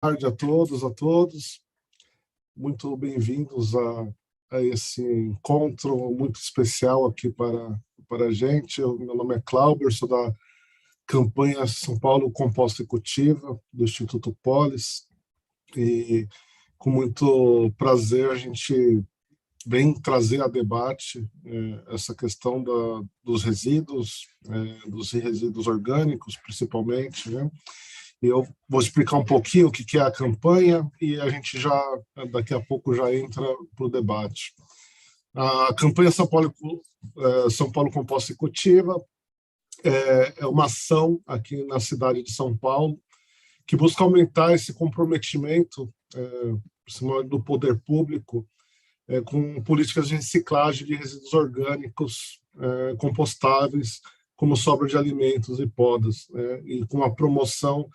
Tarde a todos, a todos. Muito bem-vindos a esse encontro muito especial aqui para a gente. Meu nome é Cláudio, sou da campanha São Paulo Composta e Cultiva, do Instituto Polis, e com muito prazer a gente vem trazer a debate essa questão dos resíduos orgânicos, principalmente, né? Eu vou explicar um pouquinho o que é a campanha e a gente já, daqui a pouco, já entra para o debate. A campanha São Paulo Composta e Cultiva é uma ação aqui na cidade de São Paulo que busca aumentar esse comprometimento do poder público com políticas de reciclagem de resíduos orgânicos compostáveis, como sobra de alimentos e podas, e com a promoção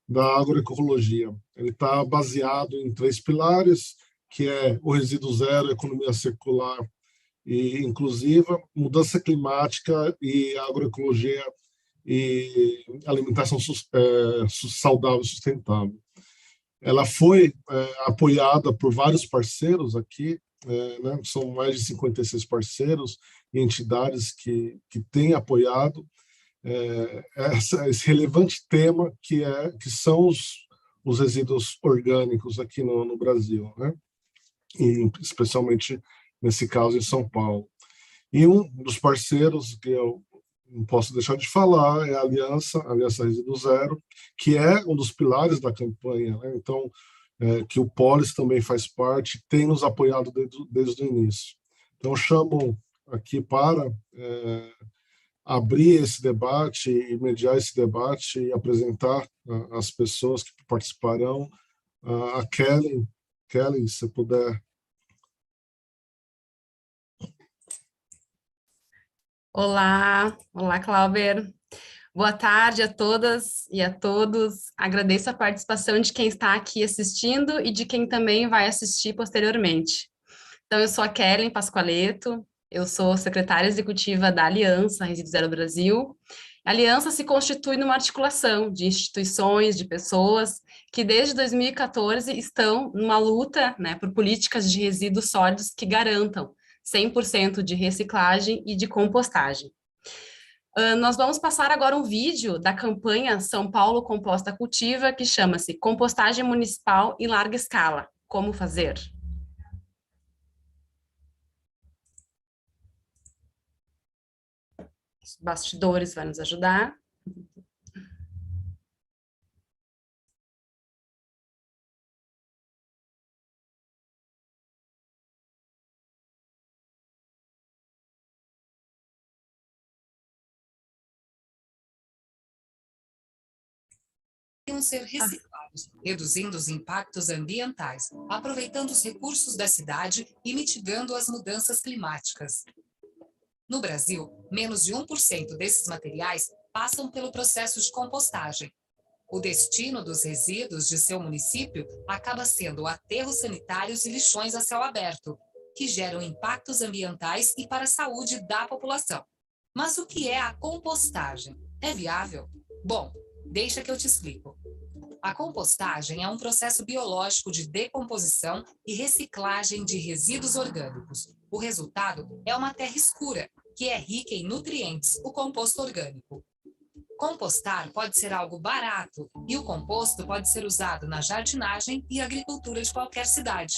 da agroecologia. Ele está baseado em 3 pilares, que é o resíduo zero, economia circular e inclusiva, mudança climática e agroecologia e alimentação saudável e sustentável. Ela foi apoiada por vários parceiros aqui, né? São mais de 56 parceiros e entidades que têm apoiado esse relevante tema que são os resíduos orgânicos aqui no Brasil, né? E especialmente nesse caso em São Paulo. E um dos parceiros que eu não posso deixar de falar é a Aliança Resíduo Zero, que é um dos pilares da campanha, né? Então, que o Polis também faz parte, tem nos apoiado desde o início. Então, eu chamo aqui para abrir esse debate e mediar esse debate e apresentar as pessoas que participarão. A Kelly, se puder. Olá, Cláudio. Boa tarde a todas e a todos. Agradeço a participação de quem está aqui assistindo e de quem também vai assistir posteriormente. Então, eu sou a Kelly Pascoaleto, eu sou secretária executiva da Aliança Resíduo Zero Brasil. A Aliança se constitui numa articulação de instituições, de pessoas que desde 2014 estão numa luta, né, por políticas de resíduos sólidos que garantam 100% de reciclagem e de compostagem. Nós vamos passar agora um vídeo da campanha São Paulo Composta Cultiva, que chama-se Compostagem Municipal em Larga Escala. Como fazer? Os bastidores vai nos ajudar. Ser reciclados, reduzindo os impactos ambientais, aproveitando os recursos da cidade e mitigando as mudanças climáticas. No Brasil, menos de 1% desses materiais passam pelo processo de compostagem. O destino dos resíduos de seu município acaba sendo aterros sanitários e lixões a céu aberto, que geram impactos ambientais e para a saúde da população. Mas o que é a compostagem? É viável? Bom, deixa que eu te explico. A compostagem é um processo biológico de decomposição e reciclagem de resíduos orgânicos. O resultado é uma terra escura, que é rica em nutrientes, o composto orgânico. Compostar pode ser algo barato e o composto pode ser usado na jardinagem e agricultura de qualquer cidade.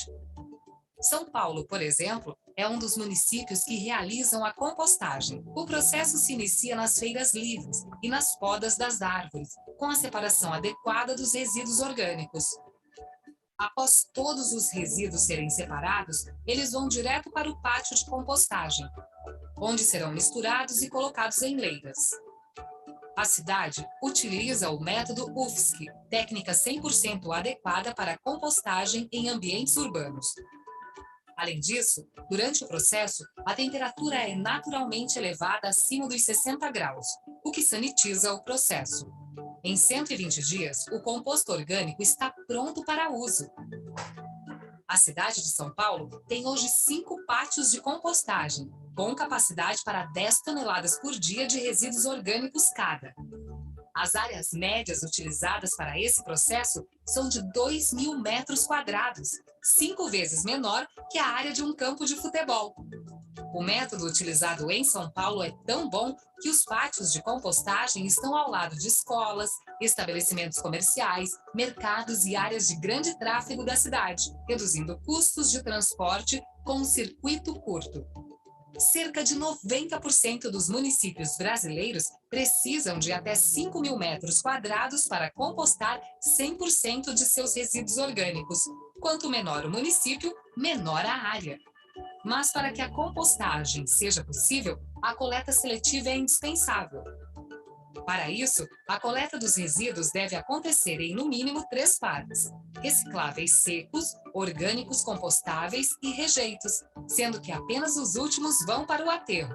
São Paulo, por exemplo, é um dos municípios que realizam a compostagem. O processo se inicia nas feiras livres e nas podas das árvores, com a separação adequada dos resíduos orgânicos. Após todos os resíduos serem separados, eles vão direto para o pátio de compostagem, onde serão misturados e colocados em leiras. A cidade utiliza o método UFSC, técnica 100% adequada para a compostagem em ambientes urbanos. Além disso, durante o processo, a temperatura é naturalmente elevada acima dos 60 graus, o que sanitiza o processo. Em 120 dias, o composto orgânico está pronto para uso. A cidade de São Paulo tem hoje 5 pátios de compostagem, com capacidade para 10 toneladas por dia de resíduos orgânicos cada. As áreas médias utilizadas para esse processo são de 2.000 metros quadrados, 5 vezes menor que a área de um campo de futebol. O método utilizado em São Paulo é tão bom que os pátios de compostagem estão ao lado de escolas, estabelecimentos comerciais, mercados e áreas de grande tráfego da cidade, reduzindo custos de transporte com um circuito curto. Cerca de 90% dos municípios brasileiros precisam de até 5.000 metros quadrados para compostar 100% de seus resíduos orgânicos. Quanto menor o município, menor a área. Mas para que a compostagem seja possível, a coleta seletiva é indispensável. Para isso, a coleta dos resíduos deve acontecer em, no mínimo, 3 partes: recicláveis secos, orgânicos compostáveis e rejeitos, sendo que apenas os últimos vão para o aterro.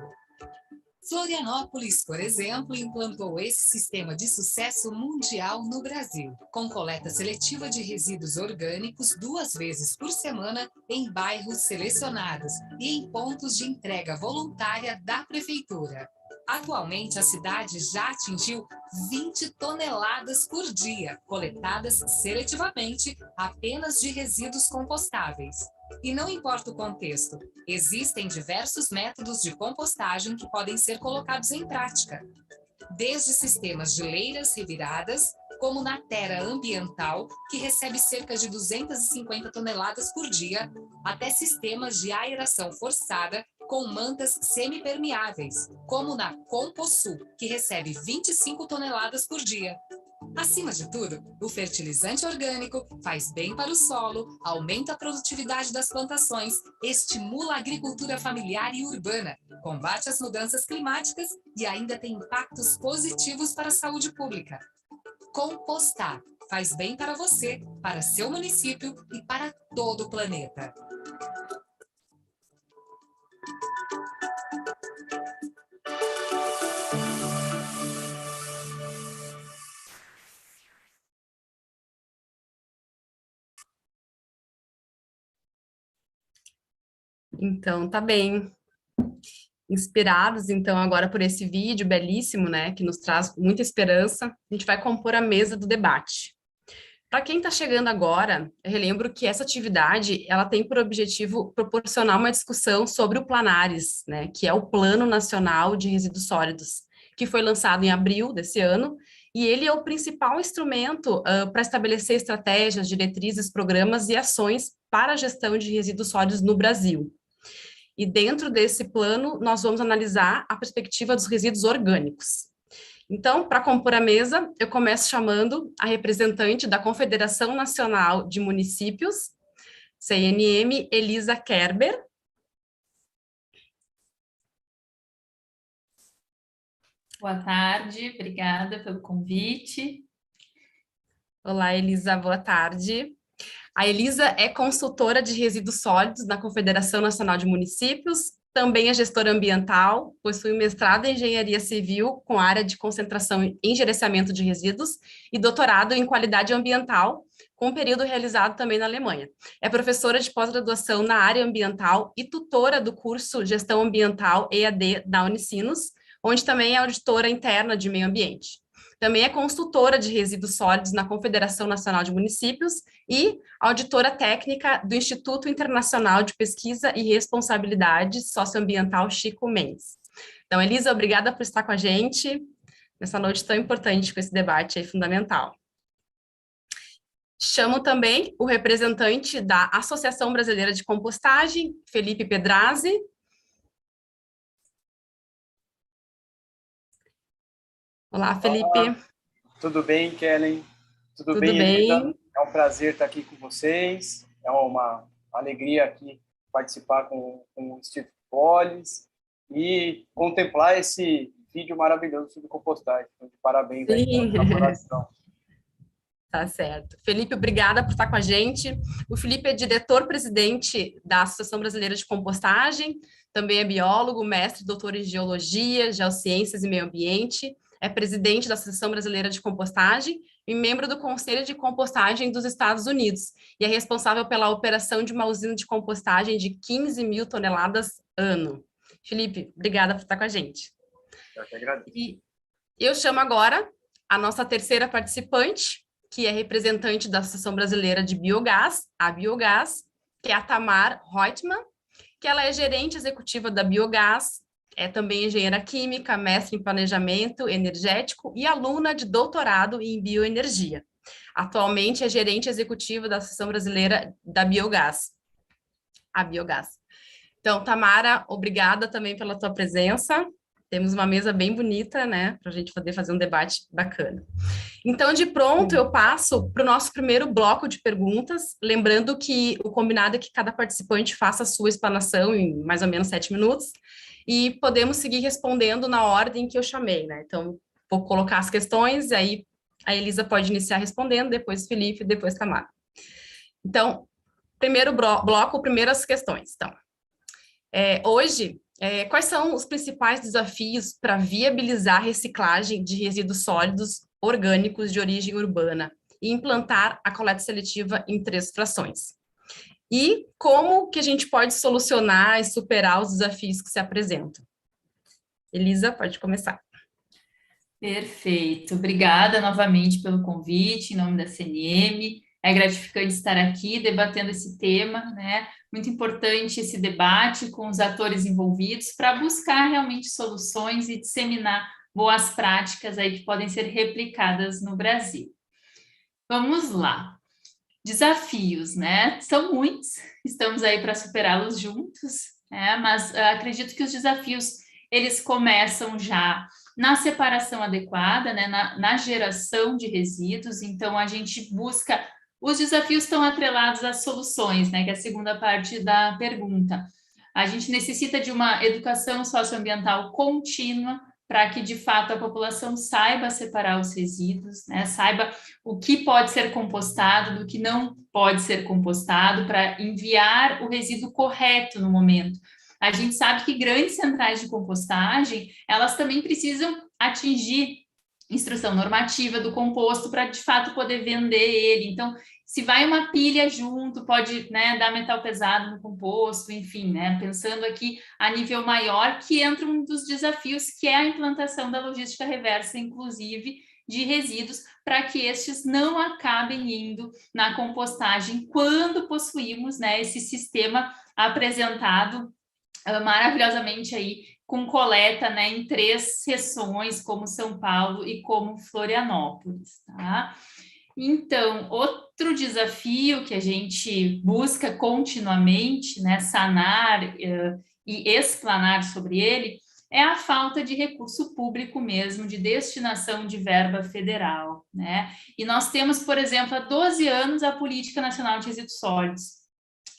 Florianópolis, por exemplo, implantou esse sistema de sucesso mundial no Brasil, com coleta seletiva de resíduos orgânicos 2 vezes por semana em bairros selecionados e em pontos de entrega voluntária da prefeitura. Atualmente, a cidade já atingiu 20 toneladas por dia, coletadas seletivamente apenas de resíduos compostáveis. E não importa o contexto, existem diversos métodos de compostagem que podem ser colocados em prática. Desde sistemas de leiras reviradas, como na Terra Ambiental, que recebe cerca de 250 toneladas por dia, até sistemas de aeração forçada com mantas semipermeáveis, como na Composul, que recebe 25 toneladas por dia. Acima de tudo, o fertilizante orgânico faz bem para o solo, aumenta a produtividade das plantações, estimula a agricultura familiar e urbana, combate as mudanças climáticas e ainda tem impactos positivos para a saúde pública. Compostar faz bem para você, para seu município e para todo o planeta. Então, tá bem. Inspirados, então, agora por esse vídeo belíssimo, né, que nos traz muita esperança, a gente vai compor a mesa do debate. Para quem está chegando agora, eu relembro que essa atividade, ela tem por objetivo proporcionar uma discussão sobre o Planares, né, que é o Plano Nacional de Resíduos Sólidos, que foi lançado em abril desse ano, e ele é o principal instrumento para estabelecer estratégias, diretrizes, programas e ações para a gestão de resíduos sólidos no Brasil. E dentro desse plano, nós vamos analisar a perspectiva dos resíduos orgânicos. Então, para compor a mesa, eu começo chamando a representante da Confederação Nacional de Municípios, CNM, Elisa Kerber. Boa tarde, obrigada pelo convite. Olá, Elisa, boa tarde. A Elisa é consultora de resíduos sólidos na Confederação Nacional de Municípios, também é gestora ambiental, possui mestrado em engenharia civil com área de concentração em gerenciamento de resíduos e doutorado em qualidade ambiental, com período realizado também na Alemanha. É professora de pós-graduação na área ambiental e tutora do curso Gestão Ambiental EAD da Unicinos, onde também é auditora interna de meio ambiente. Também é consultora de resíduos sólidos na Confederação Nacional de Municípios e auditora técnica do Instituto Internacional de Pesquisa e Responsabilidade Socioambiental Chico Mendes. Então, Elisa, obrigada por estar com a gente nessa noite tão importante, com esse debate aí fundamental. Chamo também o representante da Associação Brasileira de Compostagem, Felipe Pedrazzi. Olá, Felipe. Olá, tudo bem, Kellen? Tudo bem, Elisa? É um prazer estar aqui com vocês. É uma alegria aqui participar com o Instituto Polis e contemplar esse vídeo maravilhoso sobre compostagem. Então, de parabéns aí pela colaboração. Tá certo. Felipe, obrigada por estar com a gente. O Felipe é diretor-presidente da Associação Brasileira de Compostagem, também é biólogo, mestre e doutor em Geologia, Geociências e Meio Ambiente, é presidente da Associação Brasileira de Compostagem e membro do Conselho de Compostagem dos Estados Unidos, e é responsável pela operação de uma usina de compostagem de 15.000 toneladas ano. Felipe, obrigada por estar com a gente. Eu que agradeço. E eu chamo agora a nossa terceira participante, que é representante da Associação Brasileira de Biogás, a Biogás, que é a Tamar Reutemann, que ela é gerente executiva da Biogás, é também engenheira química, mestre em planejamento energético e aluna de doutorado em bioenergia. Atualmente é gerente executiva da Associação Brasileira da Biogás, a Biogás. Então, Tamara, obrigada também pela tua presença. Temos uma mesa bem bonita, né, para a gente poder fazer um debate bacana. Então, de pronto, eu passo para o nosso primeiro bloco de perguntas, lembrando que o combinado é que cada participante faça a sua explanação em mais ou menos 7 minutos, e podemos seguir respondendo na ordem que eu chamei, né? Então, vou colocar as questões, e aí a Elisa pode iniciar respondendo, depois Felipe, depois Tamara. Então, primeiro bloco, primeiras questões. Então, hoje, quais são os principais desafios para viabilizar a reciclagem de resíduos sólidos orgânicos de origem urbana e implantar a coleta seletiva em 3 frações? E como que a gente pode solucionar e superar os desafios que se apresentam? Elisa, pode começar. Perfeito. Obrigada novamente pelo convite, em nome da CNM. É gratificante estar aqui debatendo esse tema, né? Muito importante esse debate com os atores envolvidos para buscar realmente soluções e disseminar boas práticas aí que podem ser replicadas no Brasil. Vamos lá. Desafios, né? São muitos, estamos aí para superá-los juntos, né? Mas acredito que os desafios, eles começam já na separação adequada, né? Na geração de resíduos. Então, a gente busca... Os desafios estão atrelados às soluções, né? Que é a segunda parte da pergunta. A gente necessita de uma educação socioambiental contínua para que, de fato, a população saiba separar os resíduos, né? Saiba o que pode ser compostado, do que não pode ser compostado, para enviar o resíduo correto no momento. A gente sabe que grandes centrais de compostagem, elas também precisam atingir instrução normativa do composto para, de fato, poder vender ele. Então, se vai uma pilha junto, pode, né, dar metal pesado no composto, enfim, né, pensando aqui a nível maior, que entra um dos desafios, que é a implantação da logística reversa, inclusive, de resíduos, para que estes não acabem indo na compostagem quando possuímos, né, esse sistema apresentado maravilhosamente aí, com coleta, né, em 3 seções, como São Paulo e como Florianópolis, tá? Então, outro desafio que a gente busca continuamente, né, sanar e explanar sobre ele, é a falta de recurso público mesmo, de destinação de verba federal, né? E nós temos, por exemplo, há 12 anos a Política Nacional de Resíduos Sólidos.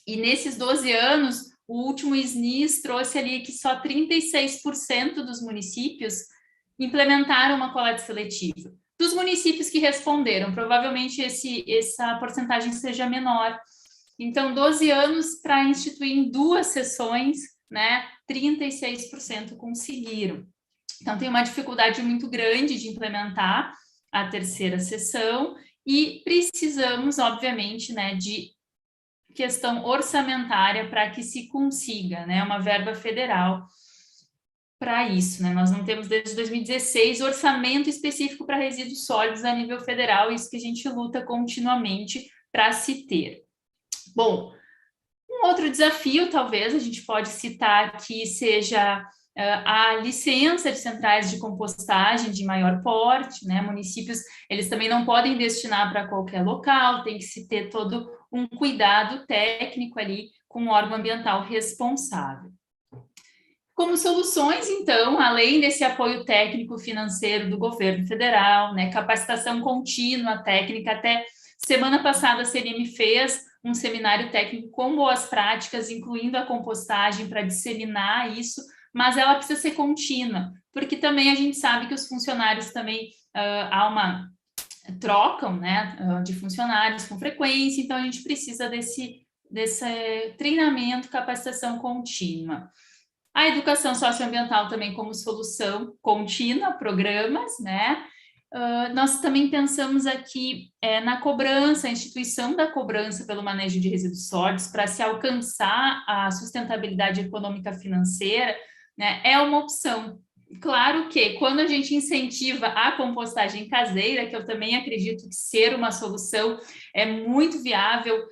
E nesses 12 anos, o último SNIS trouxe ali que só 36% dos municípios implementaram uma coleta seletiva. Dos municípios que responderam, provavelmente essa porcentagem seja menor. Então, 12 anos para instituir em 2 sessões, né, 36% conseguiram. Então, tem uma dificuldade muito grande de implementar a 3ª sessão e precisamos, obviamente, né, de questão orçamentária para que se consiga, né, uma verba federal para isso, né? Nós não temos desde 2016 orçamento específico para resíduos sólidos a nível federal, isso que a gente luta continuamente para se ter. Bom, um outro desafio, talvez, a gente pode citar que seja a licença de centrais de compostagem de maior porte, né? Municípios, eles também não podem destinar para qualquer local, tem que se ter todo um cuidado técnico ali com o órgão ambiental responsável. Como soluções, então, além desse apoio técnico financeiro do governo federal, né, capacitação contínua técnica, até semana passada a CNM fez um seminário técnico com boas práticas, incluindo a compostagem para disseminar isso, mas ela precisa ser contínua, porque também a gente sabe que os funcionários também trocam, né, de funcionários com frequência, então a gente precisa desse treinamento, capacitação contínua. A educação socioambiental também como solução contínua, programas, né? Nós também pensamos aqui na cobrança, a instituição da cobrança pelo manejo de resíduos sólidos para se alcançar a sustentabilidade econômica financeira, né? É uma opção, Claro que quando a gente incentiva a compostagem caseira, que eu também acredito que ser uma solução é muito viável,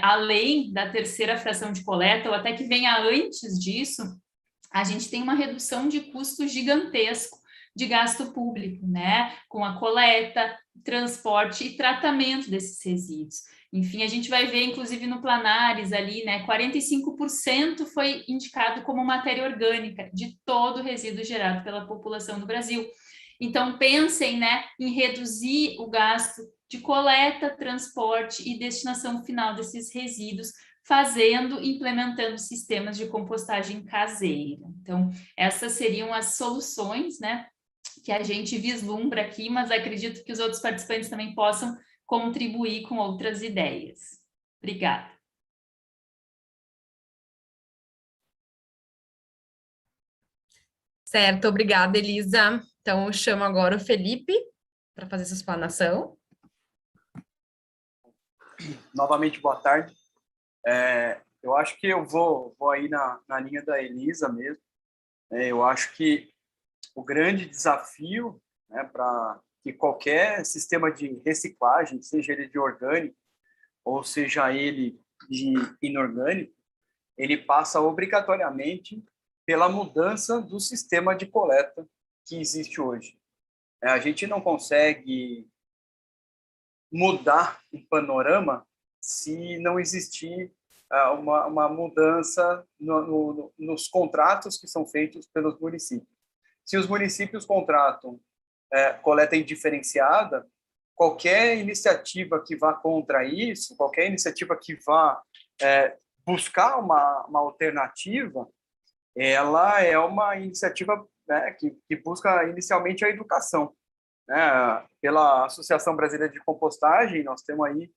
além da terceira fração de coleta, ou até que venha antes disso, a gente tem uma redução de custo gigantesco de gasto público, né? Com a coleta, transporte e tratamento desses resíduos. Enfim, a gente vai ver, inclusive, no Planares ali, né? 45% foi indicado como matéria orgânica de todo o resíduo gerado pela população do Brasil. Então, pensem, né, em reduzir o gasto de coleta, transporte e destinação final desses resíduos, implementando sistemas de compostagem caseira. Então, essas seriam as soluções, né, que a gente vislumbra aqui, mas acredito que os outros participantes também possam contribuir com outras ideias. Obrigada. Certo, obrigada, Elisa. Então, eu chamo agora o Felipe para fazer essa explanação. Novamente, boa tarde. Eu acho que eu vou aí na linha da Elisa mesmo. Eu acho que o grande desafio, né, para que qualquer sistema de reciclagem, seja ele de orgânico ou seja ele de inorgânico, ele passa obrigatoriamente pela mudança do sistema de coleta que existe hoje. A gente não consegue mudar o panorama se não existir uma mudança nos contratos que são feitos pelos municípios. Se os municípios contratam coleta indiferenciada, qualquer iniciativa que vá contra isso, qualquer iniciativa que vá buscar uma alternativa, ela é uma iniciativa, né, que busca inicialmente a educação. Pela Associação Brasileira de Compostagem, nós temos aí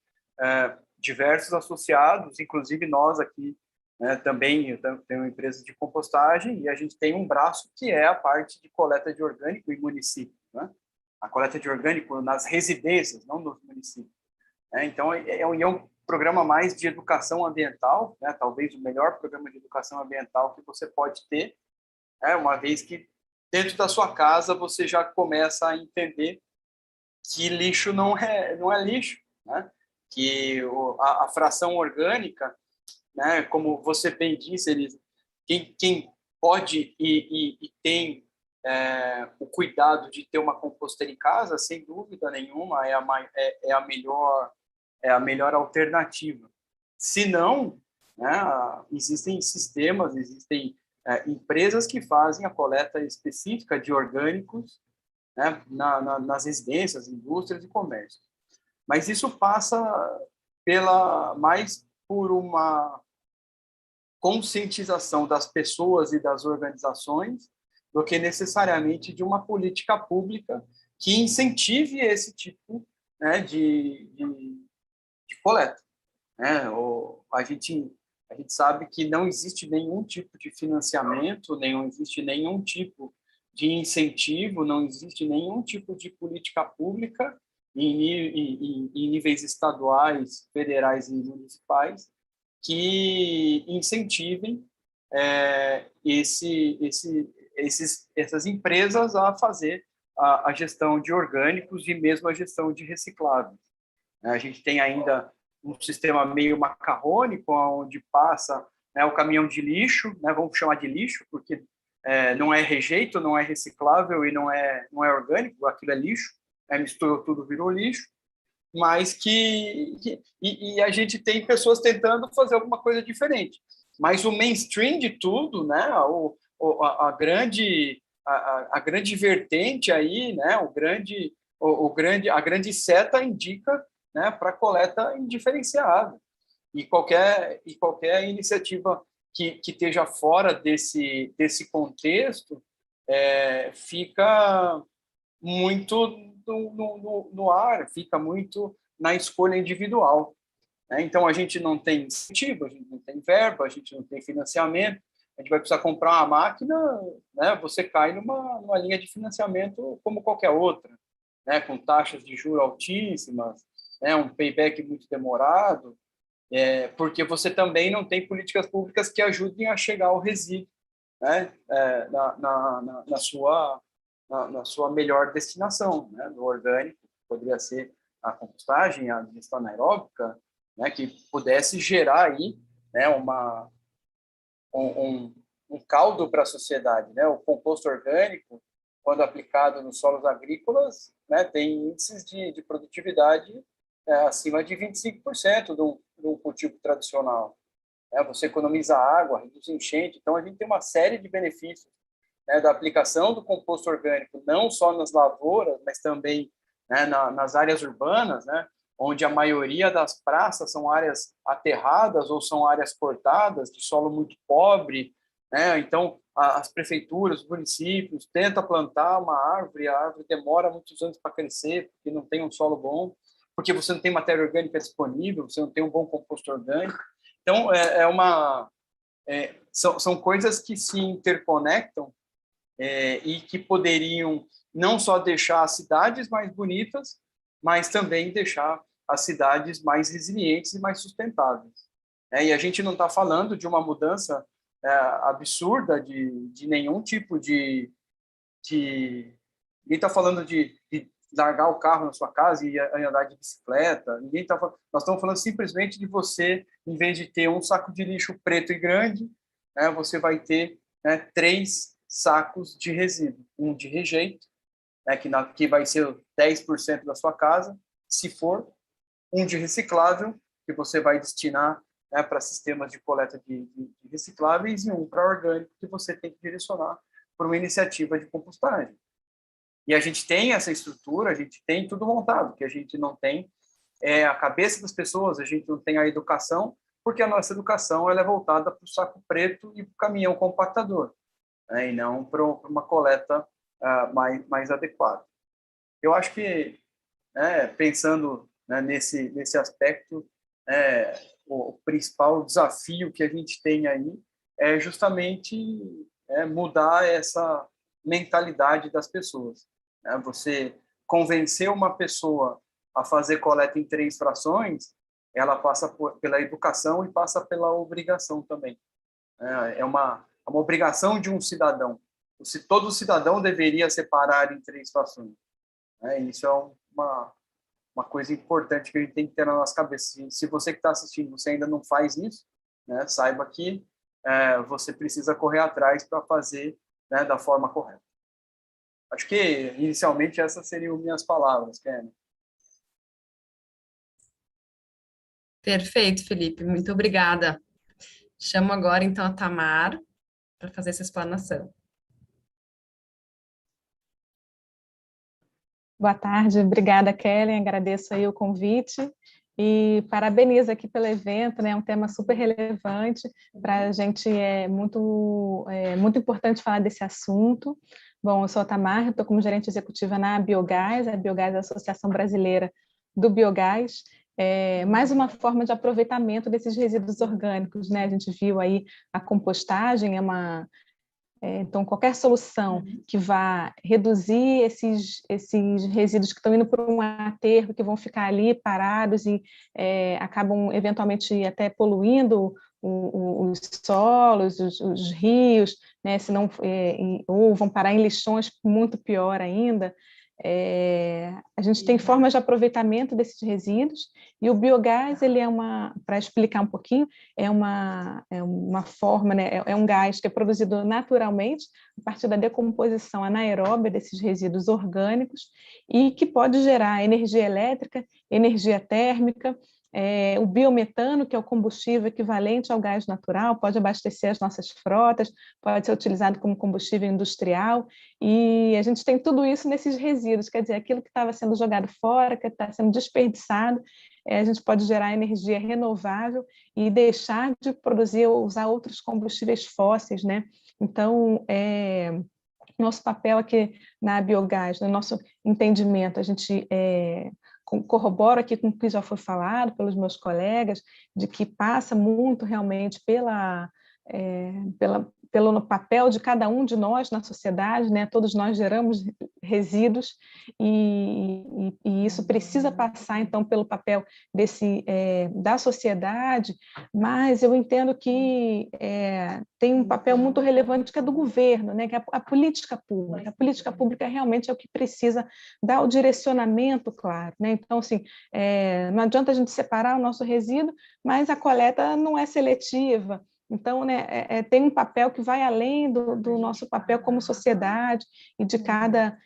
diversos associados, inclusive nós aqui, né, também eu tenho uma empresa de compostagem e a gente tem um braço que é a parte de coleta de orgânico em município, né? A coleta de orgânico nas residências, não nos municípios. Então, é um programa mais de educação ambiental, né? Talvez o melhor programa de educação ambiental que você pode ter, uma vez que dentro da sua casa você já começa a entender que lixo não é lixo, né? Que a fração orgânica, né, como você bem disse, quem pode e tem o cuidado de ter uma composteira em casa, sem dúvida nenhuma, é a melhor alternativa. Se não, né, existem sistemas, existem empresas que fazem a coleta específica de orgânicos, né, nas residências, indústrias e comércio. Mas isso passa mais por uma conscientização das pessoas e das organizações do que necessariamente de uma política pública que incentive esse tipo, né, de coleta. A gente sabe que não existe nenhum tipo de financiamento, não existe nenhum tipo de incentivo, não existe nenhum tipo de política pública em níveis estaduais, federais e municipais que incentivem essas empresas a fazer a gestão de orgânicos e mesmo a gestão de recicláveis. A gente tem ainda um sistema meio macarrônico, onde passa, né, o caminhão de lixo, né, vamos chamar de lixo, porque não é rejeito, não é reciclável e não é orgânico, aquilo é lixo, misturou tudo, virou lixo, mas e a gente tem pessoas tentando fazer alguma coisa diferente. Mas o mainstream de tudo, né, a grande vertente aí, né, a grande seta indica, né, para coleta indiferenciada. E qualquer iniciativa que esteja fora desse contexto fica muito no ar, fica muito na escolha individual. Então, a gente não tem incentivo, a gente não tem verba, a gente não tem financiamento, a gente vai precisar comprar uma máquina, né, você cai numa linha de financiamento como qualquer outra, né, com taxas de juros altíssimas, né, um payback muito demorado, porque você também não tem políticas públicas que ajudem a chegar ao resíduo, né, na sua melhor destinação, né, do orgânico, poderia ser a compostagem, a digestão anaeróbica, né, que pudesse gerar aí, né, um caldo para a sociedade, né? O composto orgânico, quando aplicado nos solos agrícolas, né, tem índices de produtividade acima de 25% do cultivo tradicional. Né? Você economiza água, reduz enchente, então a gente tem uma série de benefícios, né, da aplicação do composto orgânico, não só nas lavouras, mas também, né, nas áreas urbanas, né, onde a maioria das praças são áreas aterradas ou são áreas cortadas, de solo muito pobre, né? Então, as prefeituras, os municípios tentam plantar uma árvore, a árvore demora muitos anos para crescer, porque não tem um solo bom, porque você não tem matéria orgânica disponível, você não tem um bom composto orgânico. Então, são coisas que se interconectam e que poderiam não só deixar as cidades mais bonitas, mas também deixar as cidades mais resilientes e mais sustentáveis. E a gente não está falando de uma mudança absurda de nenhum tipo de... Ninguém está falando de largar o carro na sua casa e andar de bicicleta. Nós estamos falando simplesmente de você, em vez de ter um saco de lixo preto e grande, né, você vai ter, né, 3 sacos de resíduo, um de rejeito, né, que vai ser 10% da sua casa, se for, um de reciclável, que você vai destinar, né, para sistemas de coleta de recicláveis, e um para orgânico, que você tem que direcionar para uma iniciativa de compostagem. E a gente tem essa estrutura, a gente tem tudo montado, que a gente não tem a cabeça das pessoas, a gente não tem a educação, porque a nossa educação ela é voltada para o saco preto e para o caminhão compactador, né, e não para uma coleta mais adequada. Eu acho que, pensando, né, nesse aspecto, o principal desafio que a gente tem aí é justamente mudar essa mentalidade das pessoas. Né? Você convencer uma pessoa a fazer coleta em 3 frações, ela passa pela educação e passa pela obrigação também. É uma obrigação de um cidadão. Todo cidadão deveria separar em 3 frações. Isso é uma coisa importante que a gente tem que ter na nossa cabeça. Se você que está assistindo, você ainda não faz isso, né, saiba que você precisa correr atrás para fazer, né, da forma correta. Acho que, inicialmente, essas seriam minhas palavras, Kenny. Perfeito, Felipe. Muito obrigada. Chamo agora, então, a Tamar para fazer essa explanação. Boa tarde, obrigada, Kellen, agradeço aí o convite e parabenizo aqui pelo evento, né? É um tema super relevante, para a gente muito importante falar desse assunto. Bom, eu sou a Tamar, estou como gerente executiva na Biogás, a Biogás é a Associação Brasileira do Biogás, mais uma forma de aproveitamento desses resíduos orgânicos, né? A gente viu aí a compostagem, então, qualquer solução que vá reduzir esses resíduos que estão indo para um aterro, que vão ficar ali parados e acabam eventualmente até poluindo os solos, os rios, né, ou vão parar em lixões, muito pior ainda. A gente tem formas de aproveitamento desses resíduos, e o biogás, ele para explicar um pouquinho, é uma forma, né, é um gás que é produzido naturalmente a partir da decomposição anaeróbia desses resíduos orgânicos e que pode gerar energia elétrica, energia térmica. O biometano, que é o combustível equivalente ao gás natural, pode abastecer as nossas frotas, pode ser utilizado como combustível industrial, e a gente tem tudo isso nesses resíduos, quer dizer, aquilo que estava sendo jogado fora, que está sendo desperdiçado, a gente pode gerar energia renovável e deixar de produzir ou usar outros combustíveis fósseis, né? Então, nosso papel aqui na Biogás, no nosso entendimento, a gente corroboro aqui com o que já foi falado pelos meus colegas, de que passa muito realmente pelo papel de cada um de nós na sociedade, né? Todos nós geramos resíduos e isso precisa passar, então, pelo papel da sociedade, mas eu entendo que tem um papel muito relevante que é do governo, né? Que é a política pública. A política pública realmente é o que precisa dar o direcionamento claro, né? Então, assim, não adianta a gente separar o nosso resíduo, mas a coleta não é seletiva. Então, né, tem um papel que vai além do nosso papel como sociedade e de cada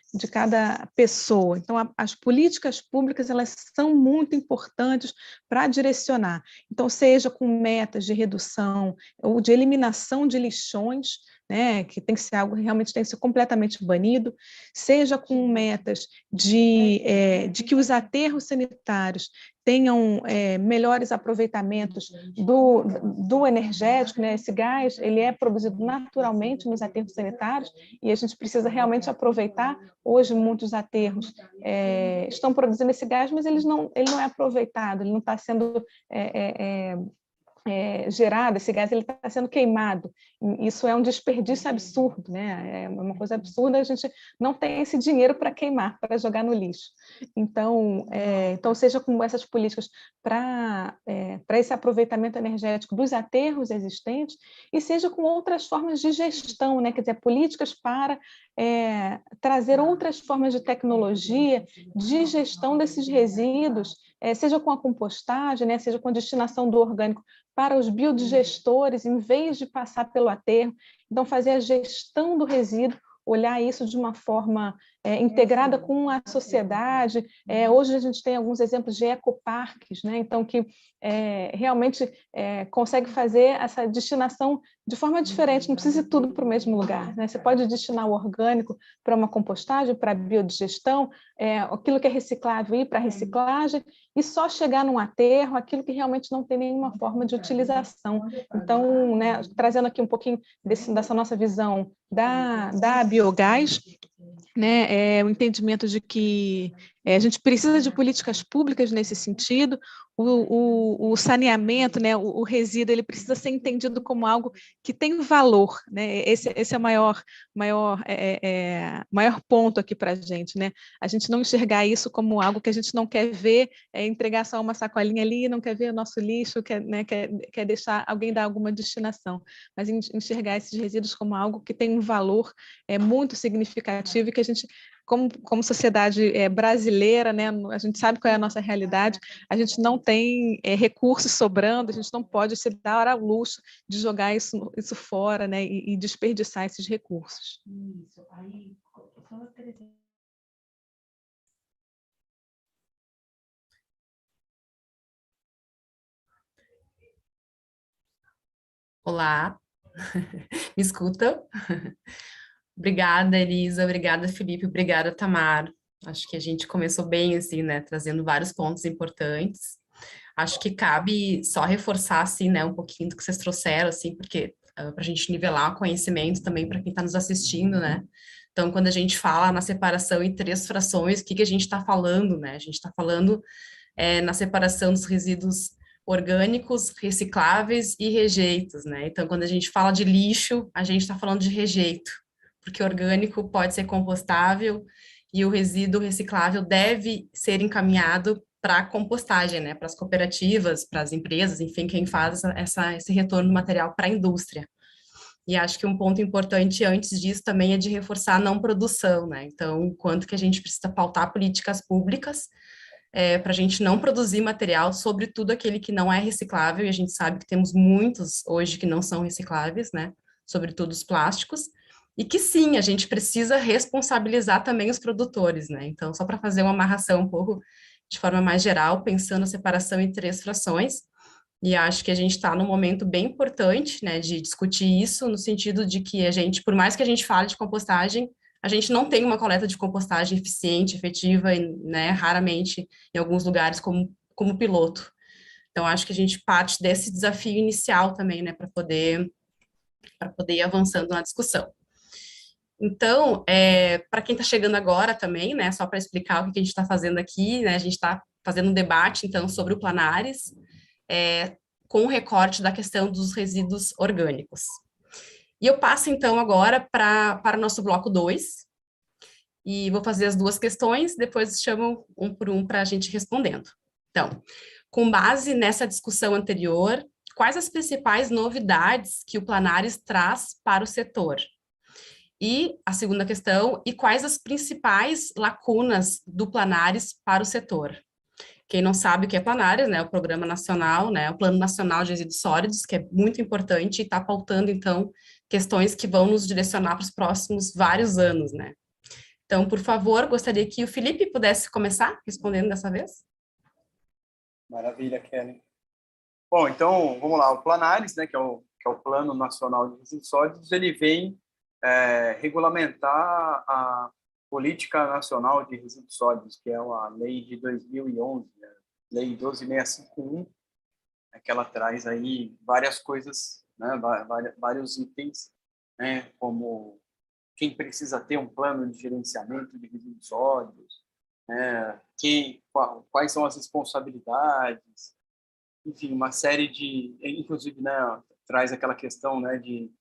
pessoa. Então, as políticas públicas, elas são muito importantes para direcionar. Então, seja com metas de redução ou de eliminação de lixões, né, que tem que ser algo que realmente tem que ser completamente banido, seja com metas de que os aterros sanitários tenham melhores aproveitamentos do energético, né? Esse gás ele é produzido naturalmente nos aterros sanitários e a gente precisa realmente aproveitar. Hoje, muitos aterros estão produzindo esse gás, mas ele não é aproveitado, ele não está sendo gerado, esse gás ele está sendo queimado. Isso é um desperdício absurdo, né? É uma coisa absurda, a gente não tem esse dinheiro para queimar, para jogar no lixo. Então, seja com essas políticas para esse aproveitamento energético dos aterros existentes, e seja com outras formas de gestão, né? Quer dizer, políticas para trazer outras formas de tecnologia, de gestão desses resíduos, seja com a compostagem, né? Seja com a destinação do orgânico para os biodigestores, em vez de passar pelo aterro. Então, fazer a gestão do resíduo, olhar isso de uma forma integrada com a sociedade. Hoje a gente tem alguns exemplos de ecoparques, né? Então, que realmente consegue fazer essa destinação de forma diferente, não precisa ir tudo para o mesmo lugar, né? Você pode destinar o orgânico para uma compostagem, para a biodigestão, aquilo que é reciclável ir para a reciclagem, e só chegar num aterro, aquilo que realmente não tem nenhuma forma de utilização. Então, né, trazendo aqui um pouquinho dessa nossa visão da biogás, né, o entendimento de que a gente precisa de políticas públicas nesse sentido. O saneamento, né, o resíduo, ele precisa ser entendido como algo que tem valor, né? Esse é o maior ponto aqui para a gente, né? A gente não enxergar isso como algo que a gente não quer ver, entregar só uma sacolinha ali, não quer ver o nosso lixo, quer deixar alguém dar alguma destinação, mas enxergar esses resíduos como algo que tem um valor muito significativo e que a gente, como sociedade brasileira, né, a gente sabe qual é a nossa realidade, a gente não tem recursos sobrando, a gente não pode se dar ao luxo de jogar isso fora, né, e desperdiçar esses recursos. Isso, aí, só Olá, me escuta? Obrigada, Elisa, obrigada, Felipe, obrigada, Tamar. Acho que a gente começou bem, assim, né, trazendo vários pontos importantes. Acho que cabe só reforçar, assim, né, um pouquinho do que vocês trouxeram, assim, porque para a gente nivelar o conhecimento também para quem está nos assistindo, né? Então, quando a gente fala na separação em 3 frações, o que a gente está falando, né? A gente está falando na separação dos resíduos orgânicos, recicláveis e rejeitos, né? Então, quando a gente fala de lixo, a gente está falando de rejeito, porque orgânico pode ser compostável e o resíduo reciclável deve ser encaminhado para a compostagem, né? Para as cooperativas, para as empresas, enfim, quem faz esse retorno do material para a indústria. E acho que um ponto importante antes disso também é de reforçar a não produção, né? Então, quanto que a gente precisa pautar políticas públicas para a gente não produzir material, sobretudo aquele que não é reciclável, e a gente sabe que temos muitos hoje que não são recicláveis, né? Sobretudo os plásticos, e que sim, a gente precisa responsabilizar também os produtores, né? Então, só para fazer uma amarração um pouco de forma mais geral, pensando a separação em 3 frações, e acho que a gente está num momento bem importante, né, de discutir isso, no sentido de que a gente, por mais que a gente fale de compostagem, a gente não tem uma coleta de compostagem eficiente, efetiva, e, né, raramente em alguns lugares como piloto. Então, acho que a gente parte desse desafio inicial também, né, para poder ir avançando na discussão. Então, para quem está chegando agora também, né, só para explicar o que a gente está fazendo aqui, né, a gente está fazendo um debate, então, sobre o Planares, com o recorte da questão dos resíduos orgânicos. E eu passo, então, agora para o nosso bloco 2, e vou fazer as duas questões, depois chamo um por um para a gente respondendo. Então, com base nessa discussão anterior, quais as principais novidades que o Planares traz para o setor? E a segunda questão, e quais as principais lacunas do Planares para o setor? Quem não sabe o que é Planares, né, o Programa Nacional, né, o Plano Nacional de Resíduos Sólidos, que é muito importante e está pautando, então, questões que vão nos direcionar para os próximos vários anos, né. Então, por favor, gostaria que o Felipe pudesse começar respondendo dessa vez. Maravilha, Kelly. Bom, então, vamos lá. O Planares, né, que é o Plano Nacional de Resíduos Sólidos, ele vem regulamentar a Política Nacional de Resíduos Sólidos, que é a lei de 2011, né, lei 12651, que ela traz aí várias coisas, né, vários itens, né, como quem precisa ter um plano de gerenciamento de resíduos sólidos, né, quais são as responsabilidades, enfim, uma série de, inclusive, né, traz aquela questão, né, de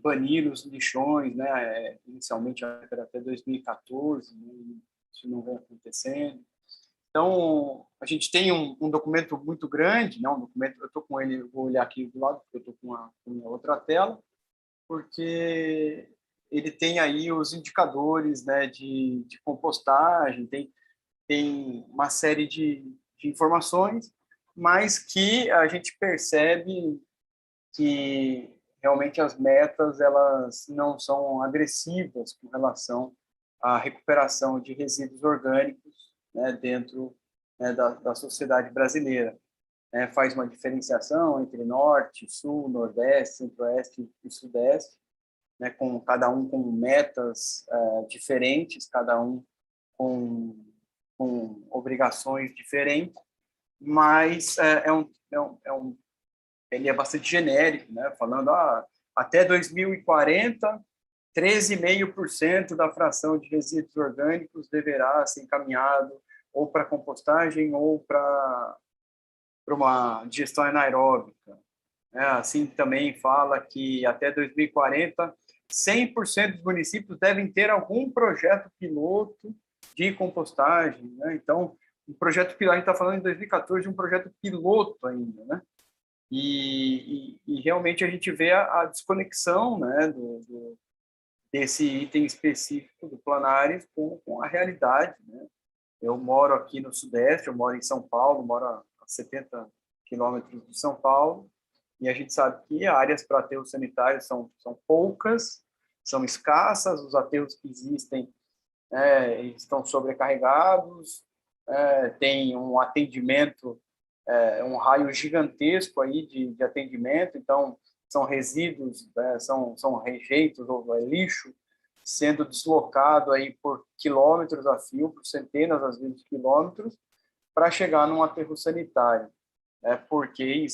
banir os lixões, né, inicialmente era até 2014, né, isso não vem acontecendo. Então, a gente tem um documento muito grande, né, um documento, eu estou com ele, vou olhar aqui do lado, porque eu estou com a outra tela, porque ele tem aí os indicadores, né, de compostagem, tem uma série de informações, mas que a gente percebe que realmente as metas elas não são agressivas com relação à recuperação de resíduos orgânicos, né, dentro, né, da sociedade brasileira. Faz uma diferenciação entre norte, sul, nordeste, centro-oeste e sudeste, né, com cada um com metas diferentes, cada um com obrigações diferentes, mas ele é bastante genérico, né, falando até 2040, 13,5% da fração de resíduos orgânicos deverá ser encaminhado ou para compostagem ou para uma digestão anaeróbica. Assim, também fala que até 2040, 100% dos municípios devem ter algum projeto piloto de compostagem, né? Então, um projeto piloto, a gente está falando em 2014 de um projeto piloto ainda, né? E realmente a gente vê a desconexão, né, desse item específico do Planares com a realidade, né? Eu moro aqui no Sudeste, eu moro em São Paulo, moro a 70 quilômetros de São Paulo, e a gente sabe que áreas para aterros sanitários são poucas, são escassas, os aterros que existem estão sobrecarregados, tem um atendimento, um raio gigantesco aí de atendimento, então são resíduos, são rejeitos ou lixo sendo deslocado aí por quilômetros a fio, por centenas às vezes de quilômetros, para chegar num aterro sanitário, porque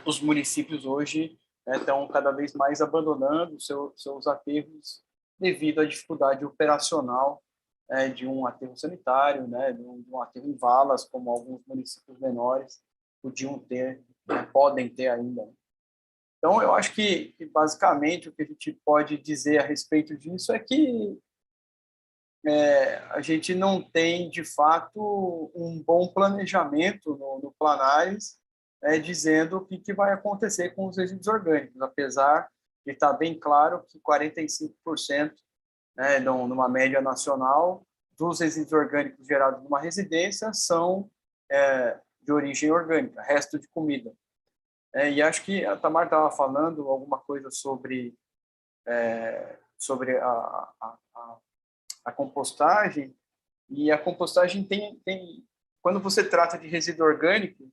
os municípios hoje estão cada vez mais abandonando seus aterros devido à dificuldade operacional de um aterro sanitário, né, de um aterro em valas, como alguns municípios menores podiam ter, podem ter ainda. Então, eu acho que basicamente o que a gente pode dizer a respeito disso é que a gente não tem, de fato, um bom planejamento no Planares, dizendo o que vai acontecer com os resíduos orgânicos, apesar de estar bem claro que 45%, né, numa média nacional, dos resíduos orgânicos gerados numa residência são de origem orgânica, resto de comida. E acho que a Tamar estava falando alguma coisa sobre a compostagem, e a compostagem tem quando você trata de resíduo orgânico,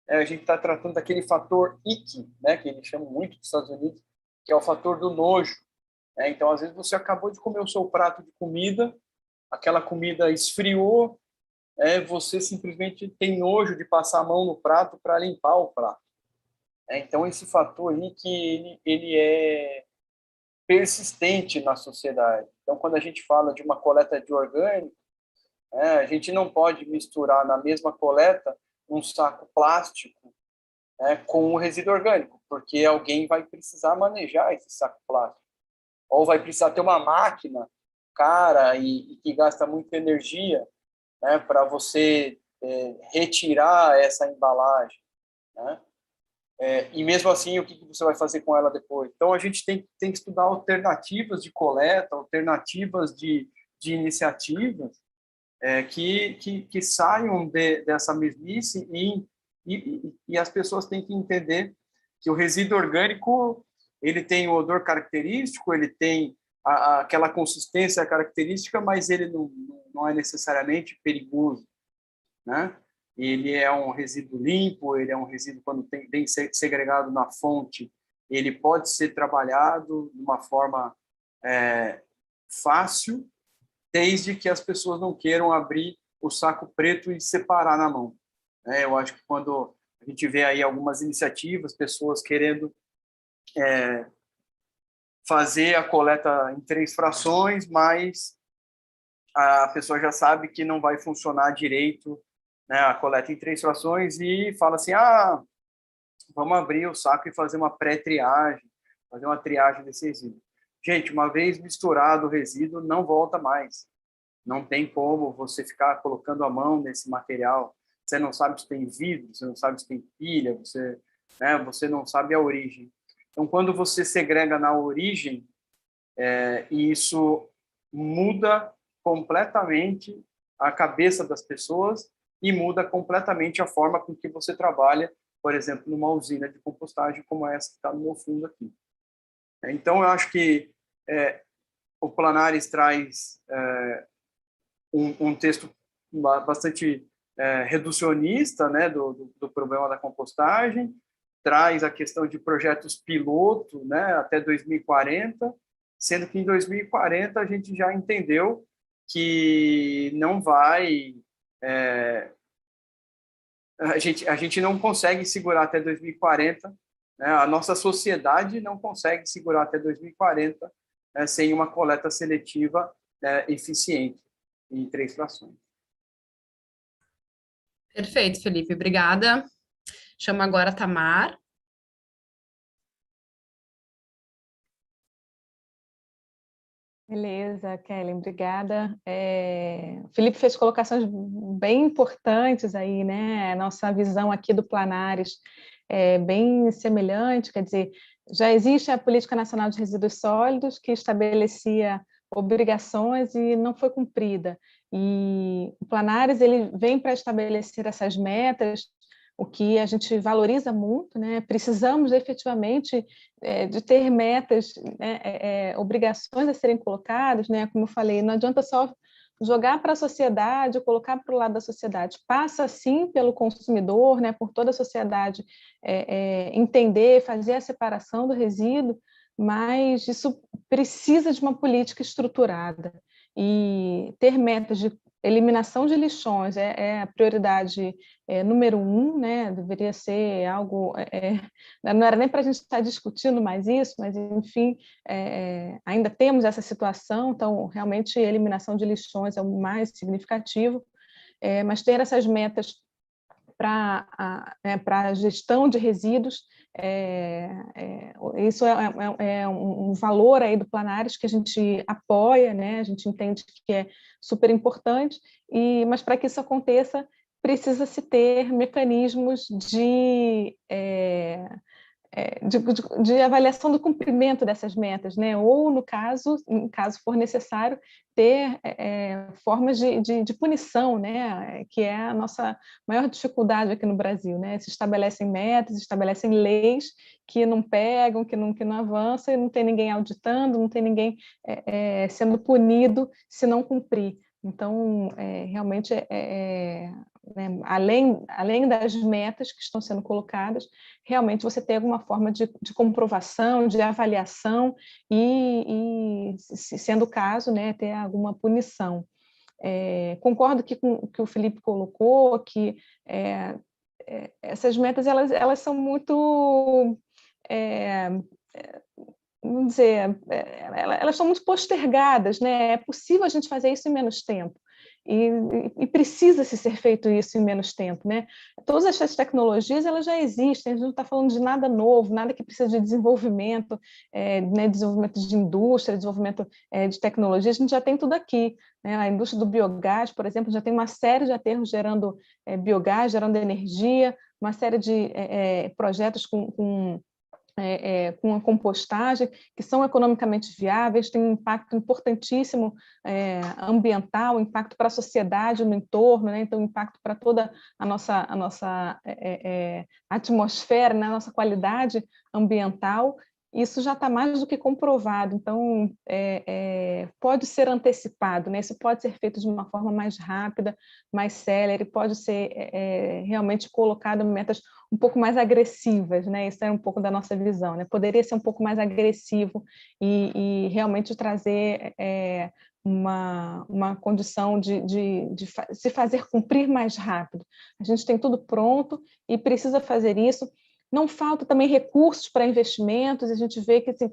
a gente está tratando daquele fator IC, né, que eles chamam muito dos Estados Unidos, que é o fator do nojo. Então, às vezes, você acabou de comer o seu prato de comida, aquela comida esfriou, você simplesmente tem nojo de passar a mão no prato para limpar o prato. Então, esse fator IC, ele é persistente na sociedade. Então, quando a gente fala de uma coleta de orgânico, a gente não pode misturar na mesma coleta um saco plástico com o resíduo orgânico, porque alguém vai precisar manejar esse saco plástico, ou vai precisar ter uma máquina cara e que gasta muita energia, né, para você retirar essa embalagem, né? E mesmo assim, o que você vai fazer com ela depois? Então, a gente tem que estudar alternativas de coleta, alternativas de iniciativas que saiam dessa mesmice e as pessoas têm que entender que o resíduo orgânico ele tem o odor característico, ele tem aquela consistência característica, mas ele não é necessariamente perigoso, né? Ele é um resíduo limpo, ele é um resíduo quando tem bem segregado na fonte, ele pode ser trabalhado de uma forma fácil, desde que as pessoas não queiram abrir o saco preto e separar na mão. Eu acho que quando a gente vê aí algumas iniciativas, pessoas querendo fazer a coleta em 3 frações, mas a pessoa já sabe que não vai funcionar direito, né, a coleta em 3 frações e fala assim, vamos abrir o saco e fazer uma pré-triagem, fazer uma triagem desse resíduo. Gente, uma vez misturado o resíduo, não volta mais. Não tem como você ficar colocando a mão nesse material. Você não sabe se tem vidro, você não sabe se tem pilha, você não sabe a origem. Então, quando você segrega na origem, isso muda completamente a cabeça das pessoas e muda completamente a forma com que você trabalha, por exemplo, numa usina de compostagem como essa que está no meu fundo aqui. Então, eu acho que o Planares traz um texto bastante reducionista, né, do problema da compostagem, traz a questão de projetos piloto, né, até 2040, sendo que em 2040 a gente já entendeu que não vai... a gente não consegue segurar até 2040, né, a nossa sociedade não consegue segurar até 2040 sem uma coleta seletiva eficiente em 3 frações. Perfeito, Felipe, obrigada. Chamo agora a Tamar. Beleza, Kellen, obrigada. O Felipe fez colocações bem importantes aí, né? A nossa visão aqui do Planares é bem semelhante, quer dizer, já existe a Política Nacional de Resíduos Sólidos, que estabelecia obrigações e não foi cumprida. E o Planares ele vem para estabelecer essas metas, o que a gente valoriza muito, né? Precisamos efetivamente de ter metas, né? Obrigações a serem colocadas, né? Como eu falei, não adianta só jogar para a sociedade, colocar para o lado da sociedade. Passa, sim, pelo consumidor, né? Por toda a sociedade entender, fazer a separação do resíduo, mas isso precisa de uma política estruturada. E ter metas de eliminação de lixões é a prioridade número 1, né? Deveria ser algo... não era nem para a gente estar discutindo mais isso, mas, enfim, ainda temos essa situação, então, realmente, a eliminação de lixões é o mais significativo, mas ter essas metas para a gestão de resíduos, isso é um valor aí do Planares que a gente apoia, né? A gente entende que é super importante, mas para que isso aconteça, precisa-se ter mecanismos de avaliação do cumprimento dessas metas, né? Ou, no caso for necessário, ter formas de punição, né? Que é a nossa maior dificuldade aqui no Brasil, né? Se estabelecem metas, estabelecem leis que não pegam, que não avançam, e não tem ninguém auditando, não tem ninguém sendo punido se não cumprir. Então, realmente, né, além das metas que estão sendo colocadas, realmente você tem alguma forma de comprovação, de avaliação e, sendo o caso, né, ter alguma punição. Concordo com o que o Felipe colocou, que essas metas elas são muito... vamos dizer, elas são muito postergadas, né? É possível a gente fazer isso em menos tempo. e precisa-se ser feito isso em menos tempo, né? Todas essas tecnologias, elas já existem, a gente não está falando de nada novo, nada que precisa de desenvolvimento, né, desenvolvimento de indústria, desenvolvimento de tecnologia, a gente já tem tudo aqui, né? A indústria do biogás, por exemplo, já tem uma série de aterros gerando biogás, gerando energia, uma série de projetos com a compostagem, que são economicamente viáveis, têm um impacto importantíssimo ambiental, impacto para a sociedade no entorno, né? Então, impacto para toda a nossa atmosfera, né? A nossa qualidade ambiental. Isso já está mais do que comprovado, então pode ser antecipado, né? Isso pode ser feito de uma forma mais rápida, mais célere, pode ser realmente colocado em metas um pouco mais agressivas, né? Isso é um pouco da nossa visão, né? Poderia ser um pouco mais agressivo e realmente trazer uma condição de se fazer cumprir mais rápido. A gente tem tudo pronto e precisa fazer isso. Não falta também recursos para investimentos, a gente vê que assim,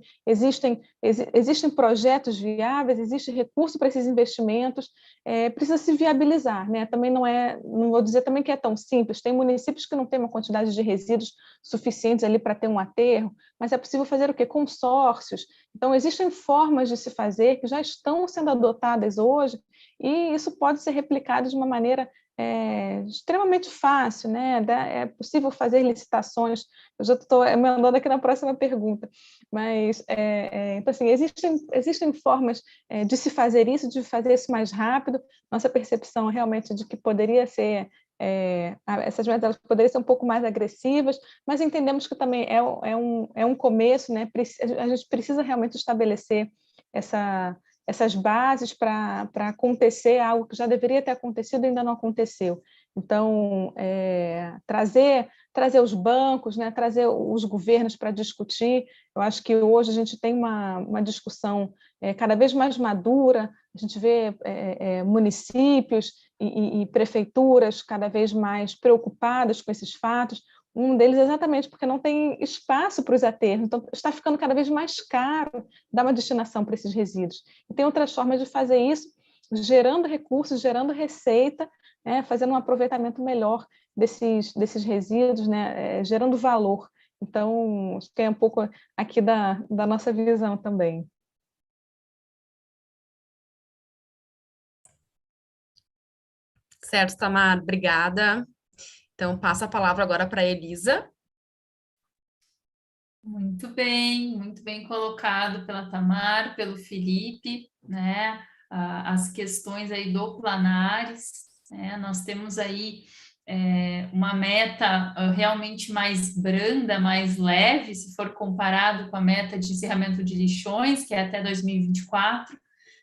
existem projetos viáveis, existe recurso para esses investimentos, precisa se viabilizar, né? Também não vou dizer também que é tão simples, tem municípios que não têm uma quantidade de resíduos suficientes ali para ter um aterro, mas é possível fazer o quê? Consórcios. Então, existem formas de se fazer que já estão sendo adotadas hoje, e isso pode ser replicado de uma maneira extremamente fácil, né? É possível fazer licitações. Eu já estou mandando aqui na próxima pergunta, mas então assim existem formas de se fazer isso mais rápido. Nossa percepção realmente de que poderia ser essas metas poderiam ser um pouco mais agressivas, mas entendemos que também é um começo, né? A gente precisa realmente estabelecer essas bases para acontecer algo que já deveria ter acontecido e ainda não aconteceu. Então, trazer os bancos, né, trazer os governos para discutir. Eu acho que hoje a gente tem uma discussão cada vez mais madura, a gente vê municípios e prefeituras cada vez mais preocupadas com esses fatos. Um deles exatamente porque não tem espaço para os aterros, então está ficando cada vez mais caro dar uma destinação para esses resíduos. E tem outras formas de fazer isso, gerando recursos, gerando receita, né, fazendo um aproveitamento melhor desses resíduos, né, gerando valor. Então, acho que é um pouco aqui da nossa visão também. Certo, Tamar, obrigada. Então, passo a palavra agora para a Elisa. Muito bem colocado pela Tamar, pelo Felipe, né? As questões aí do Planares, né? Nós temos aí uma meta realmente mais branda, mais leve, se for comparado com a meta de encerramento de lixões, que é até 2024,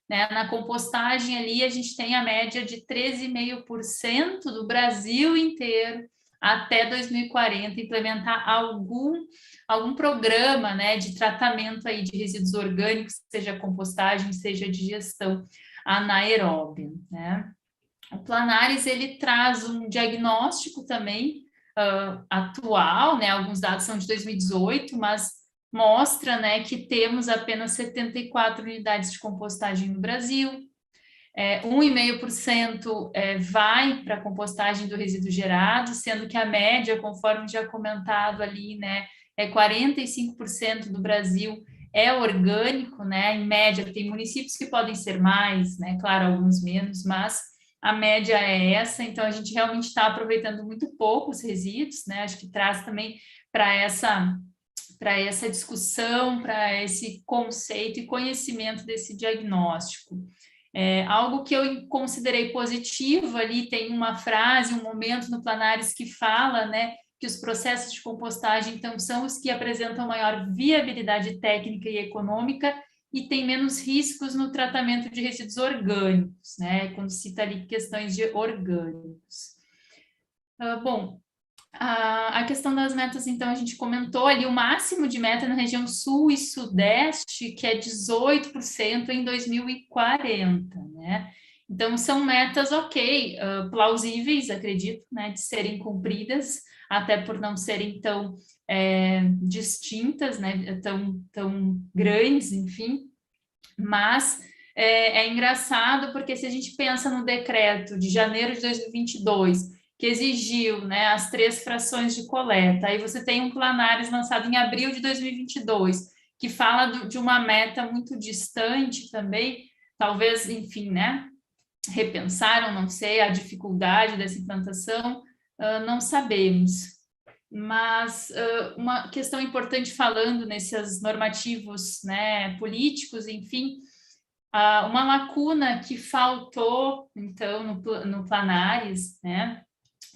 né? Na compostagem ali a gente tem a média de 13,5% do Brasil inteiro até 2040 implementar algum programa, né, de tratamento aí de resíduos orgânicos, seja compostagem, seja de gestão anaeróbia, né? O Planares, ele traz um diagnóstico também atual, né? Alguns dados são de 2018, mas mostra, né, que temos apenas 74 unidades de compostagem no Brasil, 1,5% vai para a compostagem do resíduo gerado, sendo que a média, conforme já comentado ali, né, 45% do Brasil é orgânico, né? Em média, tem municípios que podem ser mais, né? Claro, alguns menos, mas a média é essa, então a gente realmente está aproveitando muito pouco os resíduos, né? Acho que traz também para essa discussão, para esse conceito e conhecimento desse diagnóstico. Algo que eu considerei positivo ali, tem uma frase, um momento no Planares que fala, né, que os processos de compostagem, então, são os que apresentam maior viabilidade técnica e econômica e tem menos riscos no tratamento de resíduos orgânicos, né, quando cita ali questões de orgânicos. Bom, a questão das metas, então, a gente comentou ali o máximo de meta na região sul e sudeste, que é 18% em 2040, né? Então, são metas, plausíveis, acredito, né, de serem cumpridas, até por não serem tão distintas, né, tão grandes, enfim, mas é engraçado, porque se a gente pensa no decreto de janeiro de 2022, que exigiu, né, as 3 frações de coleta, aí você tem um Planares lançado em abril de 2022, que fala de uma meta muito distante também, talvez, enfim, né, repensaram, não sei, a dificuldade dessa implantação, não sabemos. Mas uma questão importante falando nesses normativos, né, políticos, enfim, uma lacuna que faltou, então, no Planares, né,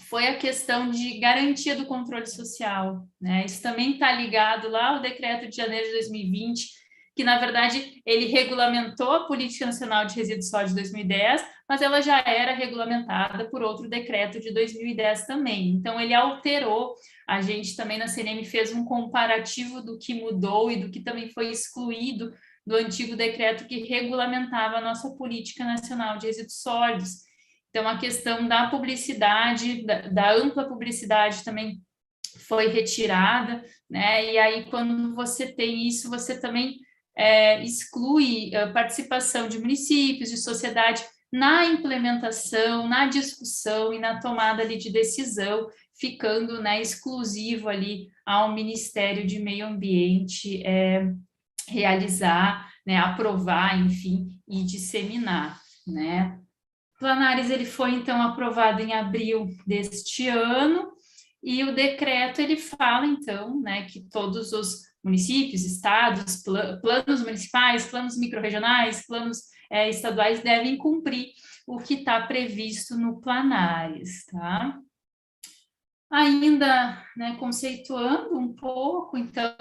foi a questão de garantia do controle social, né? Isso também está ligado lá ao decreto de janeiro de 2020, que, na verdade, ele regulamentou a Política Nacional de Resíduos Sólidos de 2010, mas ela já era regulamentada por outro decreto de 2010 também. Então, ele alterou, a gente também na CNM fez um comparativo do que mudou e do que também foi excluído do antigo decreto que regulamentava a nossa Política Nacional de Resíduos Sólidos. Então, a questão da publicidade, da ampla publicidade também foi retirada, né? E aí, quando você tem isso, você também exclui a participação de municípios, de sociedade na implementação, na discussão e na tomada ali de decisão, ficando, né, exclusivo ali ao Ministério de Meio Ambiente realizar, né, aprovar, enfim, e disseminar, né? Planares ele foi, então, aprovado em abril deste ano, e o decreto ele fala, então, né, que todos os municípios, estados, planos municipais, planos microrregionais, planos estaduais devem cumprir o que está previsto no Planares, tá? Ainda, né, conceituando um pouco, então,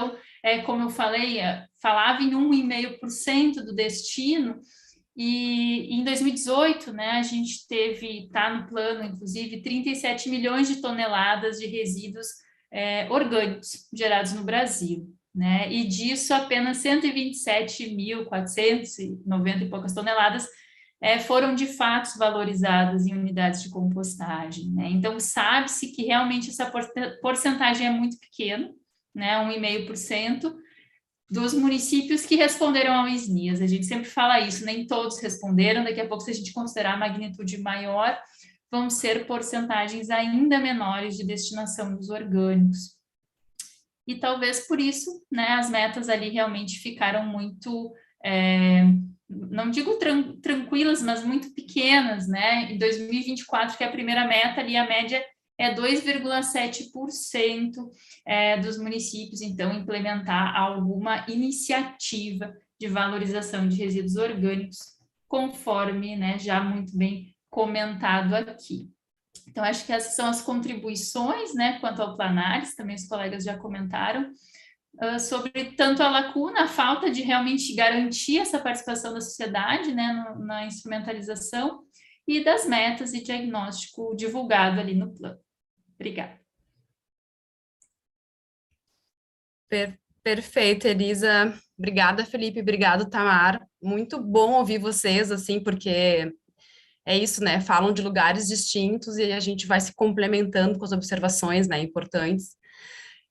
como eu falei, falava em 1,5% do destino. E em 2018, né, a gente está no plano, inclusive, 37 milhões de toneladas de resíduos orgânicos gerados no Brasil, né, e disso apenas 127.490 e poucas toneladas foram de fato valorizadas em unidades de compostagem, né, então sabe-se que realmente essa porcentagem é muito pequena, né, 1,5%, dos municípios que responderam ao SNIAS. A gente sempre fala isso, nem todos responderam, daqui a pouco, se a gente considerar a magnitude maior, vão ser porcentagens ainda menores de destinação dos orgânicos. E talvez por isso, né, as metas ali realmente ficaram muito, não digo tranquilas, mas muito pequenas, né? Em 2024, que é a primeira meta ali, a média é 2,7% dos municípios, então, implementar alguma iniciativa de valorização de resíduos orgânicos, conforme, né, já muito bem comentado aqui. Então, acho que essas são as contribuições, né, quanto ao Planares, também os colegas já comentaram, sobre tanto a lacuna, a falta de realmente garantir essa participação da sociedade, né, na instrumentalização, e das metas e diagnóstico divulgado ali no plano. Obrigada. Perfeito, Elisa. Obrigada, Felipe. Obrigado, Tamar. Muito bom ouvir vocês, assim, porque é isso, né? Falam de lugares distintos e a gente vai se complementando com as observações, né, importantes.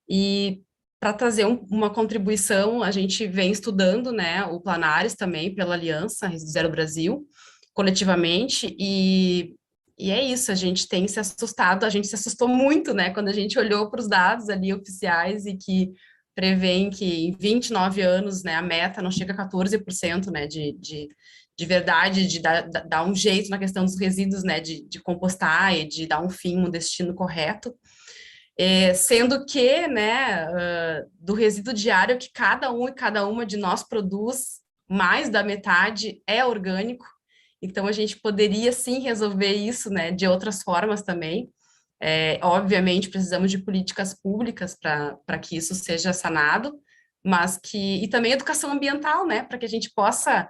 E para trazer uma contribuição, a gente vem estudando, né, o Planares também pela Aliança Resíduos Zero Brasil, coletivamente, e é isso, a gente tem se assustado, a gente se assustou muito, né, quando a gente olhou para os dados ali oficiais e que prevêem que em 29 anos, né, a meta não chega a 14%, né, de verdade, de dar um jeito na questão dos resíduos, né, de compostar e de dar um fim, um destino correto. Sendo que, né, do resíduo diário que cada um e cada uma de nós produz, mais da metade é orgânico, então a gente poderia sim resolver isso, né, de outras formas também. Obviamente precisamos de políticas públicas para que isso seja sanado, mas e também educação ambiental, né, para que a gente possa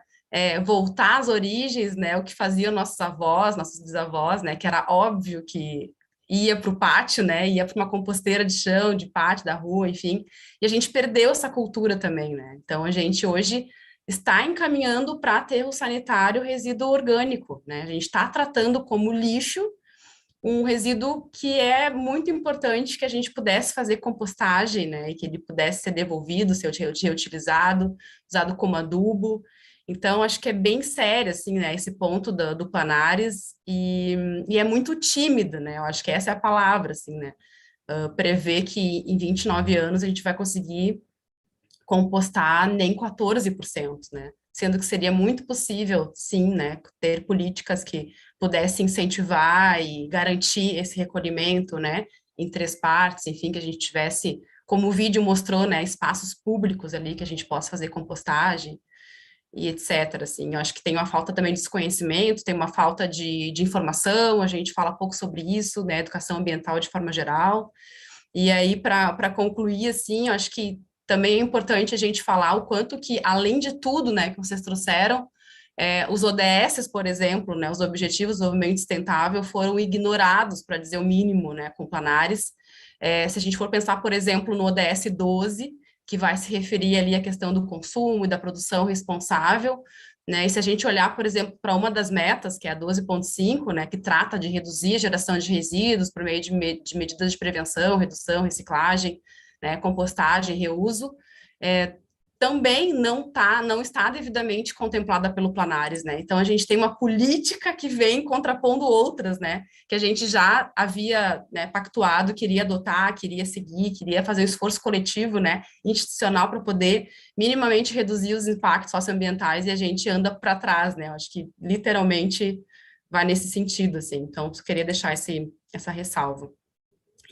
voltar às origens, né, o que faziam nossos avós, nossos bisavós, né, que era óbvio que ia para o pátio, né, ia para uma composteira de chão, de pátio, da rua, enfim, e a gente perdeu essa cultura também, né, então a gente hoje está encaminhando para aterro sanitário resíduo orgânico, né, a gente está tratando como lixo um resíduo que é muito importante que a gente pudesse fazer compostagem, né, e que ele pudesse ser devolvido, ser reutilizado, usado como adubo, Então, acho que é bem sério, assim, né, esse ponto do Planares, e é muito tímido, né, eu acho que essa é a palavra, assim, né, prevê que em 29 anos a gente vai conseguir compostar nem 14%, né, sendo que seria muito possível, sim, né, ter políticas que pudessem incentivar e garantir esse recolhimento, né, em 3 partes, enfim, que a gente tivesse, como o vídeo mostrou, né, espaços públicos ali que a gente possa fazer compostagem, e etc. Assim, eu acho que tem uma falta também de desconhecimento, tem uma falta de informação, a gente fala pouco sobre isso, né, educação ambiental de forma geral, e aí, para concluir, assim, eu acho que também é importante a gente falar o quanto que, além de tudo, né, que vocês trouxeram, os ODS, por exemplo, né, os Objetivos de Desenvolvimento Sustentável, foram ignorados, para dizer o mínimo, né, com Planares. Se a gente for pensar, por exemplo, no ODS 12, que vai se referir ali à questão do consumo e da produção responsável, né? E se a gente olhar, por exemplo, para uma das metas, que é a 12.5, né, que trata de reduzir a geração de resíduos por meio de medidas de prevenção, redução, reciclagem, né, compostagem, reuso, também não está devidamente contemplada pelo Planares, né? Então a gente tem uma política que vem contrapondo outras, né? Que a gente já havia, né, pactuado, queria adotar, queria seguir, queria fazer um esforço coletivo, né, institucional para poder minimamente reduzir os impactos socioambientais e a gente anda para trás, né? Eu acho que literalmente vai nesse sentido, assim. Então eu queria deixar essa ressalva.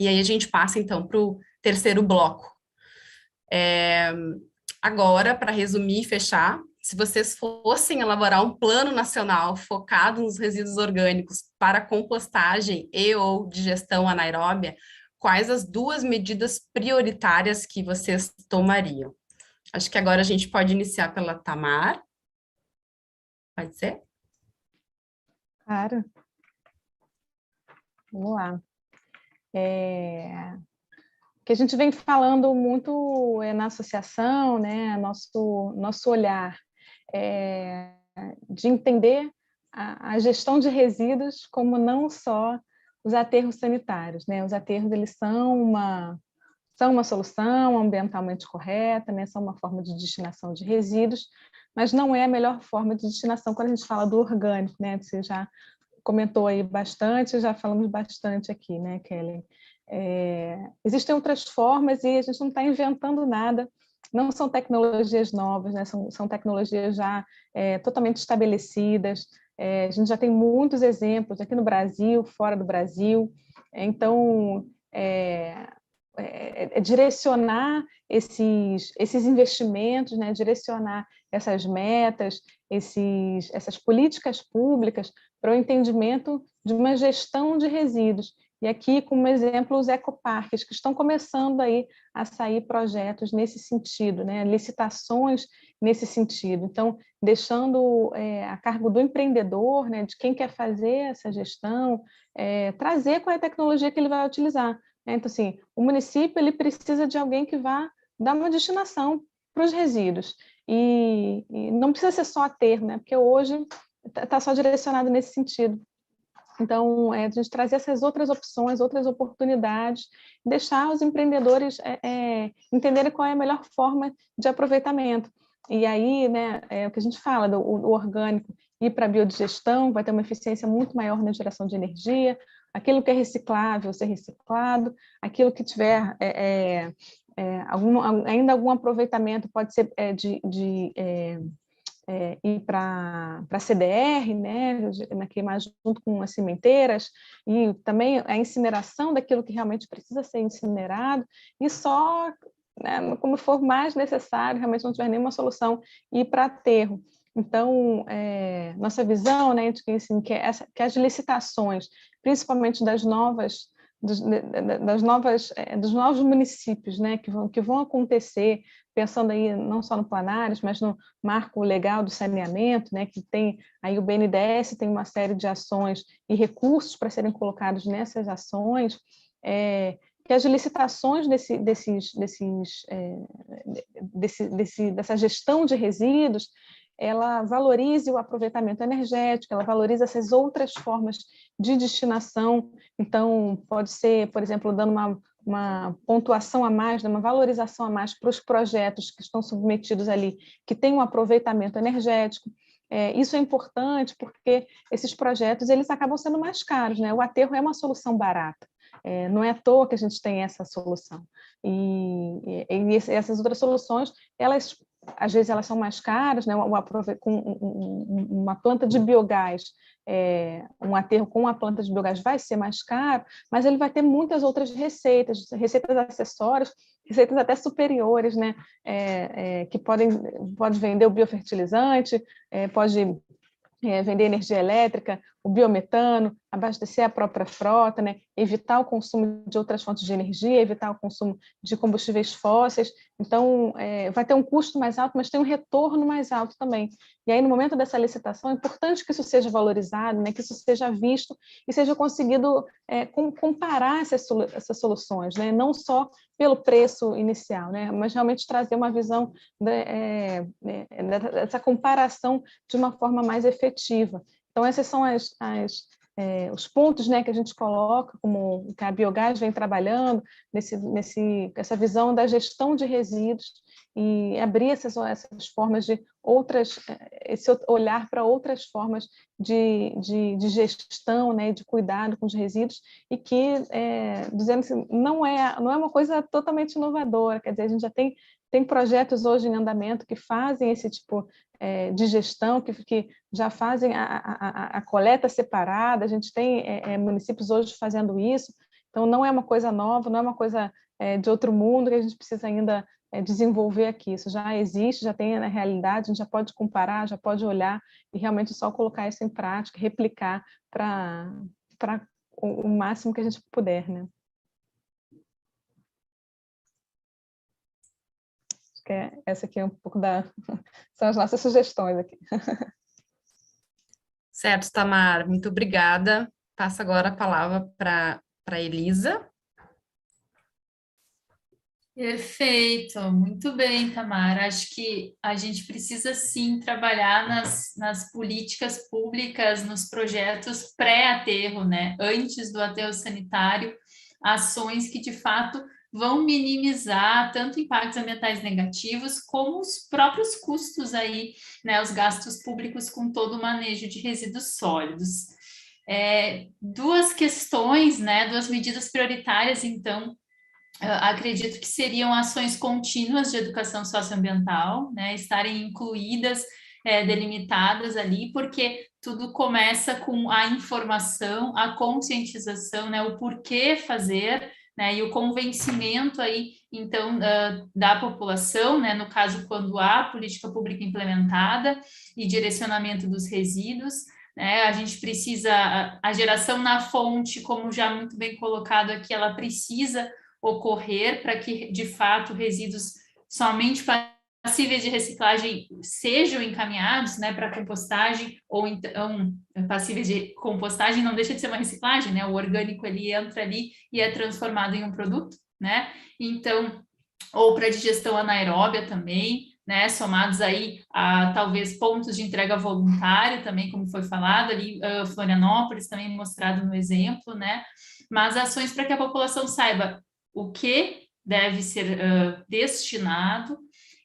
E aí a gente passa então para o terceiro bloco. Agora, para resumir e fechar, se vocês fossem elaborar um plano nacional focado nos resíduos orgânicos para compostagem e ou digestão anaeróbia, quais as 2 medidas prioritárias que vocês tomariam? Acho que agora a gente pode iniciar pela Tamar. Pode ser? Claro. Vamos lá. Que a gente vem falando muito na associação, né, nosso olhar de entender a gestão de resíduos como não só os aterros sanitários, né? Os aterros, eles são uma solução ambientalmente correta, né? São uma forma de destinação de resíduos, mas não é a melhor forma de destinação quando a gente fala do orgânico, né? Você já comentou aí bastante, já falamos bastante aqui, né, Kelly? Existem outras formas e a gente não está inventando nada, não são tecnologias novas, né? São tecnologias já totalmente estabelecidas, a gente já tem muitos exemplos aqui no Brasil, fora do Brasil, então direcionar esses investimentos, né? Direcionar essas metas, essas políticas públicas para o entendimento de uma gestão de resíduos. E aqui, como exemplo, os ecoparques, que estão começando aí a sair projetos nesse sentido, né? Licitações nesse sentido. Então, deixando a cargo do empreendedor, né? De quem quer fazer essa gestão, trazer qual é a tecnologia que ele vai utilizar. Então, assim, o município ele precisa de alguém que vá dar uma destinação para os resíduos. E não precisa ser só aterro, né? Porque hoje está só direcionado nesse sentido. Então, a gente trazer essas outras opções, outras oportunidades, deixar os empreendedores entenderem qual é a melhor forma de aproveitamento. E aí, né, o que a gente fala, do orgânico ir para a biodigestão, vai ter uma eficiência muito maior na geração de energia, aquilo que é reciclável ser reciclado, aquilo que tiver ainda algum aproveitamento pode ser ir para a CDR, né, queimar junto com as cimenteiras, e também a incineração daquilo que realmente precisa ser incinerado, e só, né, como for mais necessário, realmente não tiver nenhuma solução, ir para aterro. Então, nossa visão, né, de que, assim, que as licitações, principalmente dos novos municípios, né, que vão acontecer, pensando aí não só no Planares, mas no marco legal do saneamento, né, que tem aí o BNDES tem uma série de ações e recursos para serem colocados nessas ações, que as licitações dessa gestão de resíduos, ela valorize o aproveitamento energético, ela valoriza essas outras formas de destinação. Então, pode ser, por exemplo, dando uma pontuação a mais, né, uma valorização a mais para os projetos que estão submetidos ali, que têm um aproveitamento energético. Isso é importante porque esses projetos eles acabam sendo mais caros, né? O aterro é uma solução barata. Não é à toa que a gente tem essa solução. E essas outras soluções, elas às vezes elas são mais caras, né? Com uma planta de biogás, um aterro com uma planta de biogás vai ser mais caro, mas ele vai ter muitas outras receitas acessórias, receitas até superiores, né? Que pode vender o biofertilizante, pode vender energia elétrica, o biometano, abastecer a própria frota, né? Evitar o consumo de outras fontes de energia, evitar o consumo de combustíveis fósseis. Então, vai ter um custo mais alto, mas tem um retorno mais alto também. E aí, no momento dessa licitação, é importante que isso seja valorizado, né? Que isso seja visto e seja conseguido comparar essas soluções, né? Não só pelo preço inicial, né? Mas realmente trazer uma visão dessa comparação de uma forma mais efetiva. Então, esses são os pontos, né, que a gente coloca, como que a Biogás vem trabalhando, essa visão da gestão de resíduos e abrir essas formas de esse olhar para outras formas de gestão, né, de cuidado com os resíduos, e que, dizendo assim, não é uma coisa totalmente inovadora, quer dizer, a gente já tem projetos hoje em andamento que fazem esse tipo de gestão, que já fazem a coleta separada, a gente tem municípios hoje fazendo isso, então não é uma coisa nova, não é uma coisa de outro mundo que a gente precisa ainda desenvolver aqui, isso já existe, já tem na realidade, a gente já pode comparar, já pode olhar e realmente só colocar isso em prática, replicar para o máximo que a gente puder, né? Que essa aqui é um pouco são as nossas sugestões aqui. Certo, Tamar, muito obrigada. Passo agora a palavra para Elisa. Perfeito, muito bem, Tamar. Acho que a gente precisa sim trabalhar nas políticas públicas, nos projetos pré-aterro, né? Antes do aterro sanitário, ações que de fato vão minimizar tanto impactos ambientais negativos como os próprios custos aí, né? Os gastos públicos com todo o manejo de resíduos sólidos. Duas questões, né? Duas medidas prioritárias, então. Acredito que seriam ações contínuas de educação socioambiental, né, estarem incluídas, delimitadas ali, porque tudo começa com a informação, a conscientização, né, o porquê fazer, né, e o convencimento aí, então, da população, né, no caso, quando há política pública implementada e direcionamento dos resíduos, né, a gente precisa, a geração na fonte, como já muito bem colocado aqui, ela precisa ocorrer para que, de fato, resíduos somente passíveis de reciclagem sejam encaminhados, né, para compostagem, ou então passíveis de compostagem não deixa de ser uma reciclagem, né, o orgânico ele entra ali e é transformado em um produto, né, então, ou para digestão anaeróbia também, né, somados aí a talvez pontos de entrega voluntária também, como foi falado ali, Florianópolis também mostrado no exemplo, né, mas ações para que a população saiba o que deve ser destinado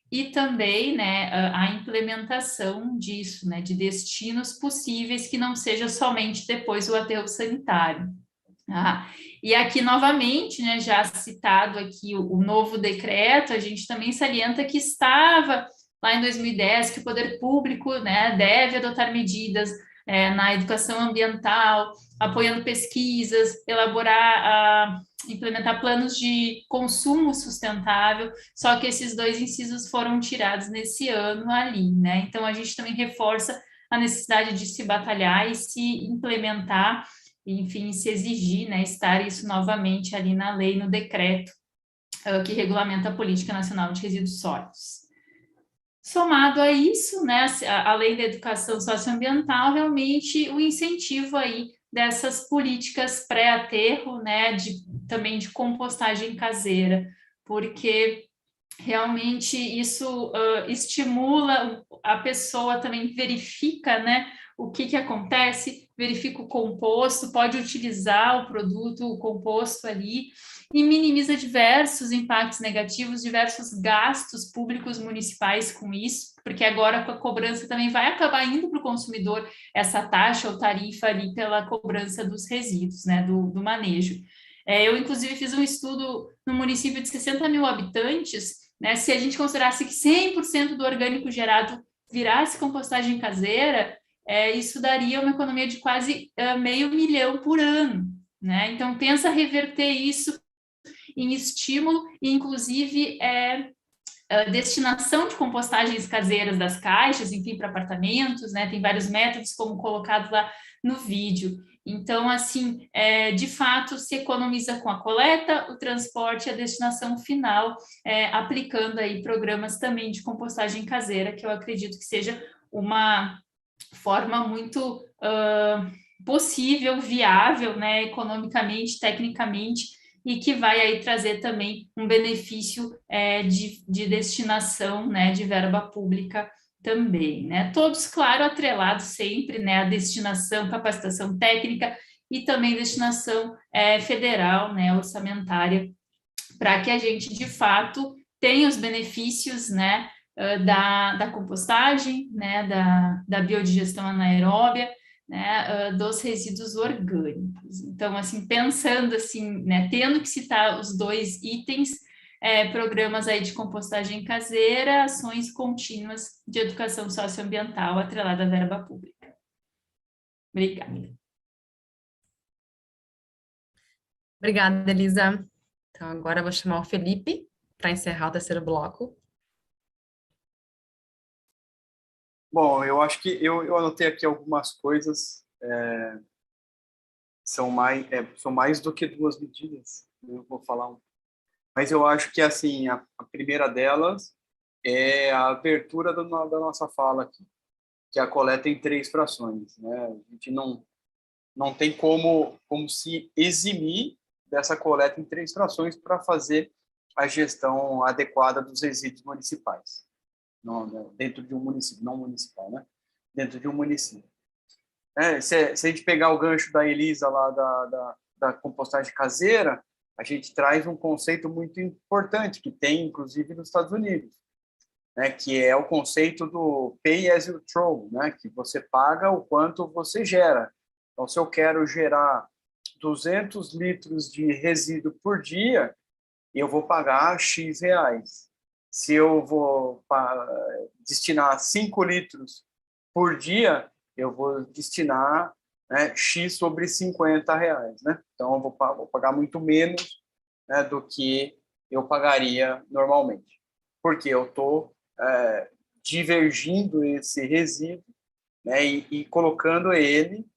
e também, né, a implementação disso, né, de destinos possíveis que não seja somente depois o aterro sanitário. E aqui, novamente, né, já citado aqui o novo decreto, a gente também salienta que estava lá em 2010 que o poder público, né, deve adotar medidas na educação ambiental, apoiando pesquisas, implementar planos de consumo sustentável, só que esses dois incisos foram tirados nesse ano ali, né? Então, a gente também reforça a necessidade de se batalhar e se implementar, enfim, se exigir, né, estar isso novamente ali na lei, no decreto que regulamenta a Política Nacional de Resíduos Sólidos. Somado a isso, né, além da educação socioambiental, realmente o incentivo aí dessas políticas pré-aterro, né, também de compostagem caseira, porque realmente isso estimula a pessoa, também verifica, né, o que acontece, verifica o composto, pode utilizar o produto, o composto ali, e minimiza diversos impactos negativos, diversos gastos públicos municipais com isso, porque agora com a cobrança também vai acabar indo para o consumidor essa taxa ou tarifa ali pela cobrança dos resíduos, né, do manejo. Eu, inclusive, fiz um estudo no município de 60 mil habitantes, né, se a gente considerasse que 100% do orgânico gerado virasse compostagem caseira, isso daria uma economia de quase R$500 mil por ano, né? Então, pensa reverter isso em estímulo e, inclusive, destinação de compostagens caseiras das caixas, enfim, para apartamentos, né? Tem vários métodos, como colocado lá no vídeo. Então, assim, de fato, se economiza com a coleta, o transporte e a destinação final, aplicando aí programas também de compostagem caseira, que eu acredito que seja uma forma muito possível, viável, né, economicamente, tecnicamente, e que vai aí trazer também um benefício de destinação, né, de verba pública também, né? Todos, claro, atrelados sempre, né, a destinação, capacitação técnica e também destinação federal, né, orçamentária, para que a gente, de fato, tenha os benefícios, né, da compostagem, né, da biodigestão anaeróbia, né, dos resíduos orgânicos. Então, assim, pensando assim, né, tendo que citar os dois itens, programas aí de compostagem caseira, ações contínuas de educação socioambiental atrelada à verba pública. Obrigada. Obrigada, Elisa. Então, agora eu vou chamar o Felipe para encerrar o terceiro bloco. Bom, eu acho que eu anotei aqui algumas coisas, são mais do que duas medidas, eu vou falar mas eu acho que assim a primeira delas é a abertura da nossa fala aqui, que é a coleta em 3 frações, né? A gente não tem como se eximir dessa coleta em 3 frações para fazer a gestão adequada dos resíduos municipais, dentro de um município, não municipal, né? Dentro de um município. Se a gente pegar o gancho da Elisa lá da compostagem caseira, a gente traz um conceito muito importante, que tem, inclusive, nos Estados Unidos, né, que é o conceito do pay as you throw, né, que você paga o quanto você gera. Então, se eu quero gerar 200 litros de resíduo por dia, eu vou pagar X reais. Se eu vou destinar 5 litros por dia, eu vou destinar X sobre 50 reais, né? Então, eu vou pagar muito menos, né, do que eu pagaria normalmente. Porque eu estou divergindo esse resíduo, né, e colocando ele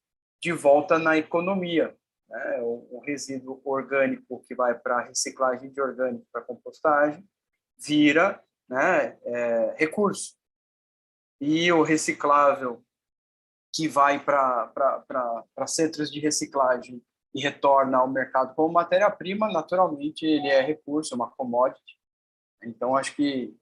de volta na economia. Né? O resíduo orgânico que vai para reciclagem de orgânico para compostagem vira, né, recurso. E o reciclável que vai para centros de reciclagem e retorna ao mercado como matéria-prima, naturalmente ele é recurso, uma commodity. Então, acho que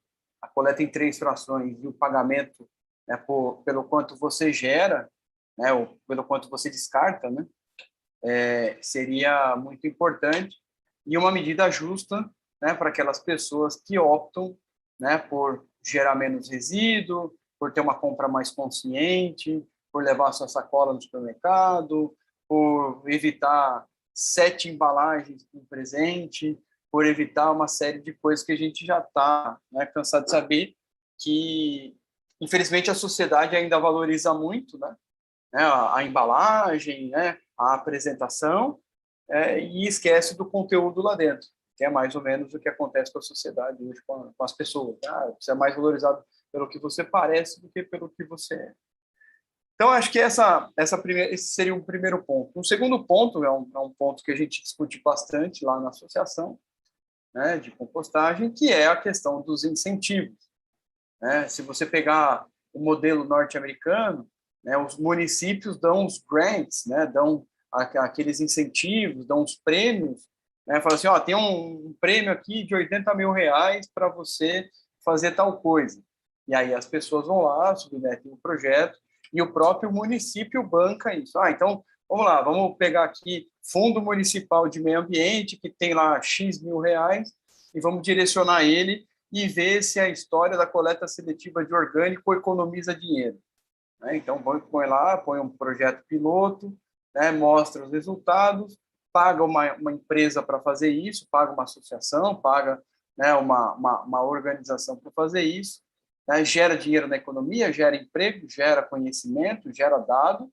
a coleta em 3 frações e o pagamento, né, pelo quanto você gera, né, ou pelo quanto você descarta, né, seria muito importante e uma medida justa, né, para aquelas pessoas que optam, né, por gerar menos resíduo, por ter uma compra mais consciente, por levar a sua sacola no supermercado, por evitar 7 embalagens no presente, por evitar uma série de coisas que a gente já está, né, cansado de saber, que, infelizmente, a sociedade ainda valoriza muito, né, a embalagem, né, a apresentação, e esquece do conteúdo lá dentro, que é mais ou menos o que acontece com a sociedade hoje, com as pessoas. Você é mais valorizado pelo que você parece do que pelo que você é. Então, acho que esse seria um primeiro ponto. Um segundo ponto é um ponto que a gente discute bastante lá na associação, né, de compostagem, que é a questão dos incentivos. Né? Se você pegar o modelo norte-americano, né, os municípios dão os grants, né, dão aqueles incentivos, dão os prêmios, né, falam assim, tem um prêmio aqui de R$80 mil para você fazer tal coisa. E aí as pessoas vão lá, submetem o projeto, e o próprio município banca isso. Então, vamos lá, vamos pegar aqui Fundo Municipal de Meio Ambiente, que tem lá X mil reais, e vamos direcionar ele e ver se a história da coleta seletiva de orgânico economiza dinheiro. Então, põe lá, põe um projeto piloto, mostra os resultados, paga uma empresa para fazer isso, paga uma associação, paga uma organização para fazer isso, gera dinheiro na economia, gera emprego, gera conhecimento, gera dado,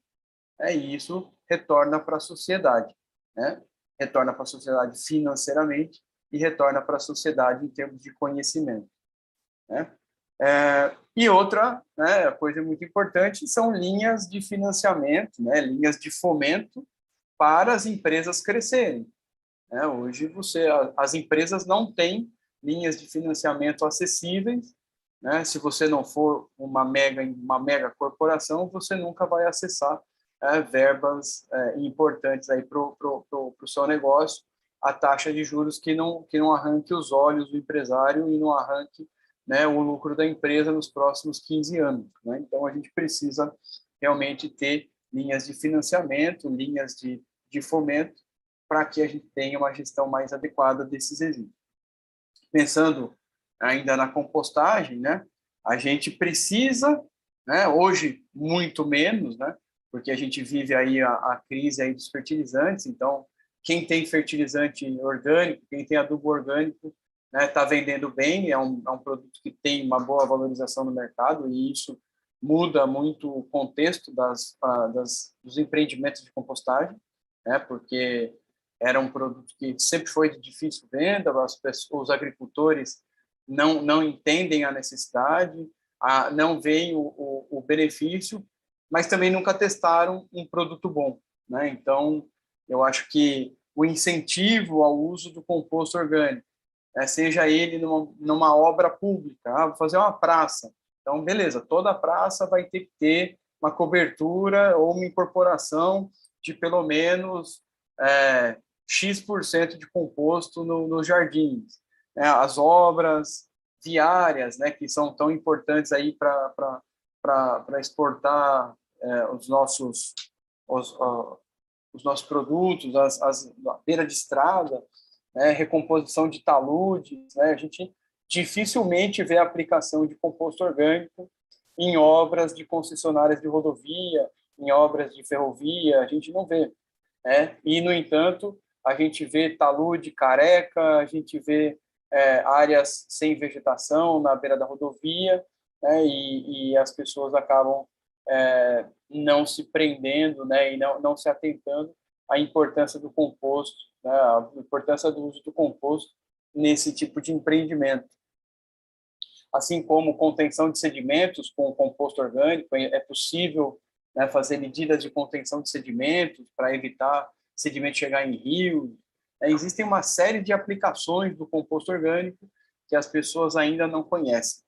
e isso retorna para a sociedade, retorna para a sociedade financeiramente e retorna para a sociedade em termos de conhecimento. E outra coisa muito importante são linhas de financiamento, linhas de fomento para as empresas crescerem. Hoje, as empresas não têm linhas de financiamento acessíveis. Se você não for uma mega corporação, você nunca vai acessar verbas importantes para o seu negócio, a taxa de juros que não arranque os olhos do empresário e não arranque o lucro da empresa nos próximos 15 anos. Então, a gente precisa realmente ter linhas de financiamento, linhas de fomento, para que a gente tenha uma gestão mais adequada desses resíduos. Pensando ainda na compostagem, a gente precisa, hoje muito menos, porque a gente vive aí a crise aí dos fertilizantes. Então, quem tem fertilizante orgânico, quem tem adubo orgânico, está vendendo bem, é um produto que tem uma boa valorização no mercado, e isso muda muito o contexto dos empreendimentos de compostagem, porque era um produto que sempre foi de difícil venda, os agricultores não entendem a necessidade, não veem o benefício, mas também nunca testaram um produto bom. Então, eu acho que o incentivo ao uso do composto orgânico, seja ele numa obra pública, vou fazer uma praça. Então, beleza, toda praça vai ter que ter uma cobertura ou uma incorporação de pelo menos X% de composto nos jardins. As obras viárias, que são tão importantes aí para exportar os nossos produtos, a beira de estrada, recomposição de taludes, a gente dificilmente vê a aplicação de composto orgânico em obras de concessionárias de rodovia, em obras de ferrovia, a gente não vê. E, no entanto, a gente vê talude careca, a gente vê áreas sem vegetação na beira da rodovia, e as pessoas acabam não se prendendo, e não se atentando à importância do composto, a importância do uso do composto nesse tipo de empreendimento. Assim como contenção de sedimentos com o composto orgânico, é possível fazer medidas de contenção de sedimentos para evitar sedimento chegar em rios. Existem uma série de aplicações do composto orgânico que as pessoas ainda não conhecem.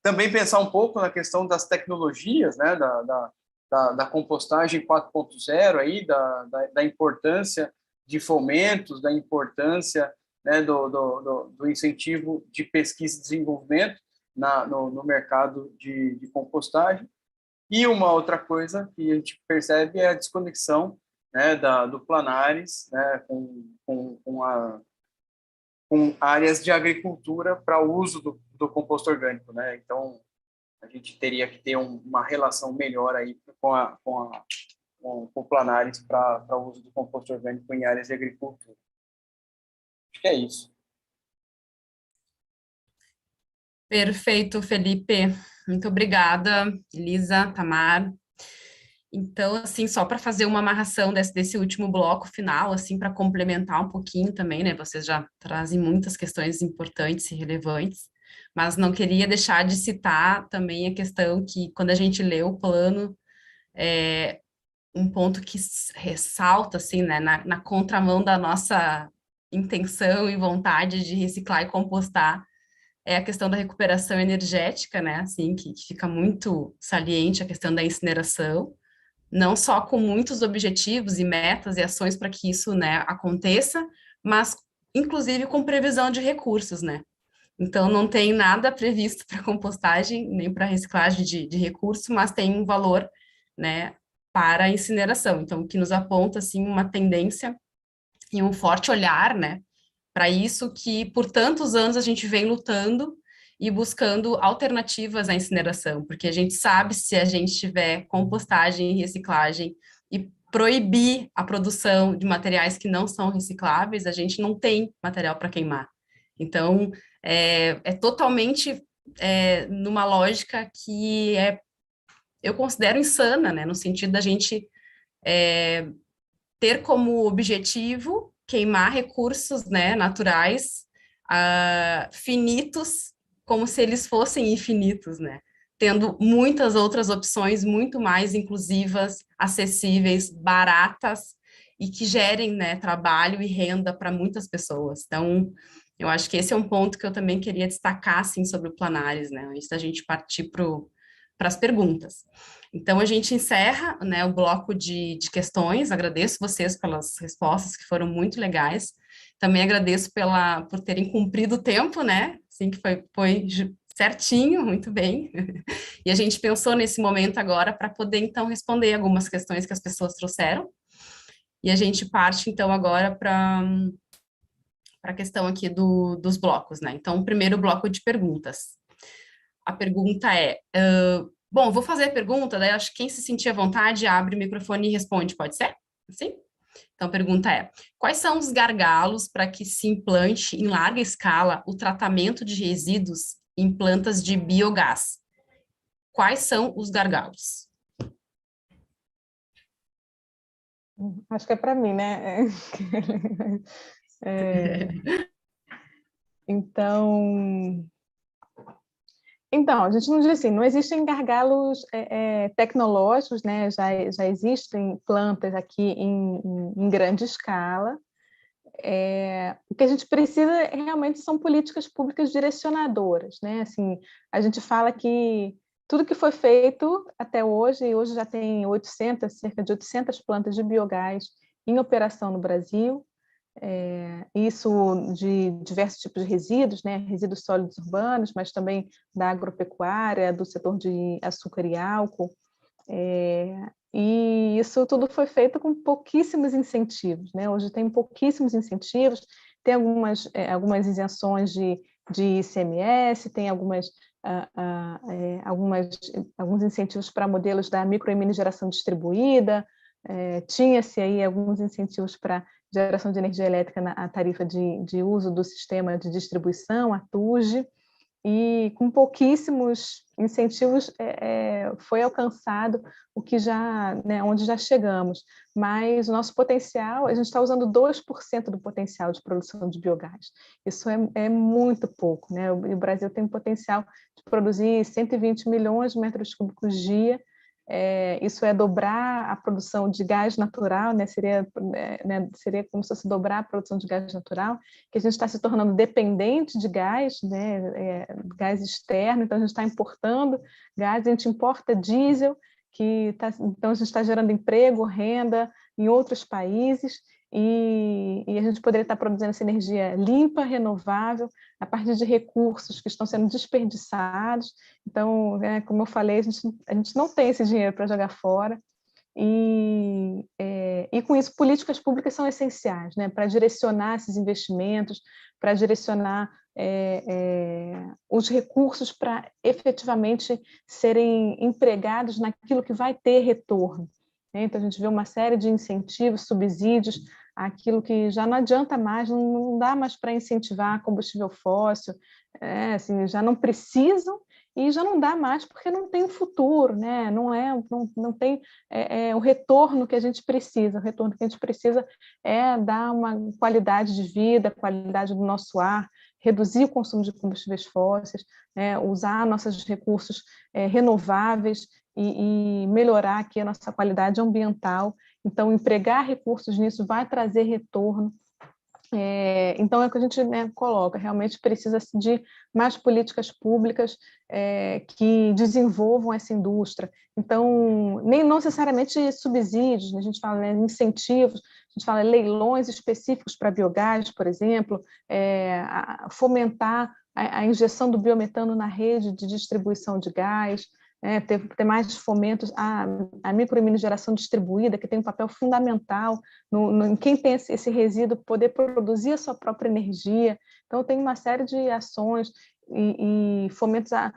Também pensar um pouco na questão das tecnologias, da compostagem 4.0, aí, da importância de fomentos, da importância do incentivo de pesquisa e desenvolvimento no mercado de compostagem. E uma outra coisa que a gente percebe é a desconexão do Planares com áreas de agricultura para o uso do composto orgânico. Então, a gente teria que ter uma relação melhor aí com o Planares para o uso do composto orgânico em áreas de agricultura. Acho que é isso. Perfeito, Felipe. Muito obrigada, Elisa, Tamar. Então, assim, só para fazer uma amarração desse último bloco final, assim, para complementar um pouquinho também, vocês já trazem muitas questões importantes e relevantes, mas não queria deixar de citar também a questão que, quando a gente lê o plano, um ponto que ressalta, assim, na contramão da nossa intenção e vontade de reciclar e compostar, é a questão da recuperação energética, assim, que fica muito saliente a questão da incineração, não só com muitos objetivos e metas e ações para que isso, aconteça, mas, inclusive, com previsão de recursos, Então, não tem nada previsto para compostagem, nem para reciclagem de recurso, mas tem um valor, né, para a incineração. Então, o que nos aponta, assim, uma tendência e um forte olhar, né, para isso que por tantos anos a gente vem lutando e buscando alternativas à incineração, porque a gente sabe se a gente tiver compostagem e reciclagem e proibir a produção de materiais que não são recicláveis, a gente não tem material para queimar. Então, é totalmente numa lógica que eu considero insana, né, no sentido da gente ter como objetivo queimar recursos, né, naturais finitos, como se eles fossem infinitos, né? Tendo muitas outras opções muito mais inclusivas, acessíveis, baratas e que gerem, né, trabalho e renda para muitas pessoas. Então, eu acho que esse é um ponto que eu também queria destacar, assim, sobre o Planares, né, antes da gente partir para as perguntas. Então, a gente encerra, né, o bloco de questões. Agradeço vocês pelas respostas, que foram muito legais. Também agradeço por terem cumprido o tempo, né? Assim, que foi certinho, muito bem. E a gente pensou nesse momento agora para poder, então, responder algumas questões que as pessoas trouxeram. E a gente parte, então, agora para a questão aqui dos blocos, né? Então, o primeiro bloco de perguntas. A pergunta é... Bom, vou fazer a pergunta, daí acho que quem se sentir à vontade abre o microfone e responde, pode ser? Sim? Então, a pergunta é: quais são os gargalos para que se implante em larga escala o tratamento de resíduos em plantas de biogás? Quais são os gargalos? Acho que é para mim, né? Então, a gente não diz assim, não existem gargalos tecnológicos, né? Já existem plantas aqui em grande escala. O que a gente precisa realmente são políticas públicas direcionadoras, né? Assim, a gente fala que tudo que foi feito até hoje, e hoje já tem cerca de 800 plantas de biogás em operação no Brasil, isso de diversos tipos de resíduos, né? Resíduos sólidos urbanos, mas também da agropecuária, do setor de açúcar e álcool, e isso tudo foi feito com pouquíssimos incentivos, né? Hoje tem pouquíssimos incentivos, tem algumas isenções de ICMS, tem alguns incentivos para modelos da micro e mini geração distribuída, tinha-se aí alguns incentivos para geração de energia elétrica na tarifa de uso do sistema de distribuição, a TUG, e com pouquíssimos incentivos foi alcançado o que né, onde já chegamos, mas o nosso potencial, a gente está usando 2% do potencial de produção de biogás, isso é muito pouco, né? O Brasil tem um potencial de produzir 120 milhões de metros cúbicos dia, isso é dobrar a produção de gás natural, né? Seria como se fosse dobrar a produção de gás natural, que a gente está se tornando dependente de gás, né? Gás externo, então a gente está importando gás, a gente importa diesel, então a gente está gerando emprego, renda em outros países, e a gente poderia estar produzindo essa energia limpa, renovável, a partir de recursos que estão sendo desperdiçados. Então, como eu falei, a gente não tem esse dinheiro para jogar fora, e com isso políticas públicas são essenciais, né, para direcionar esses investimentos, para direcionar os recursos para efetivamente serem empregados naquilo que vai ter retorno. Então, a gente vê uma série de incentivos, subsídios, aquilo que já não adianta mais, não dá mais para incentivar combustível fóssil, assim, já não precisam e já não dá mais porque não tem um futuro, né? Não tem o retorno que a gente precisa. O retorno que a gente precisa é dar uma qualidade de vida, qualidade do nosso ar, reduzir o consumo de combustíveis fósseis, usar nossos recursos renováveis e melhorar aqui a nossa qualidade ambiental. Então, empregar recursos nisso vai trazer retorno. Então, é o que a gente coloca, realmente precisa de mais políticas públicas que desenvolvam essa indústria. Então, nem necessariamente subsídios, a gente fala incentivos, a gente fala leilões específicos para biogás, por exemplo, fomentar a injeção do biometano na rede de distribuição de gás, ter mais fomentos à micro e mini geração distribuída, que tem um papel fundamental em quem tem esse resíduo poder produzir a sua própria energia. Então, tem uma série de ações e fomentos a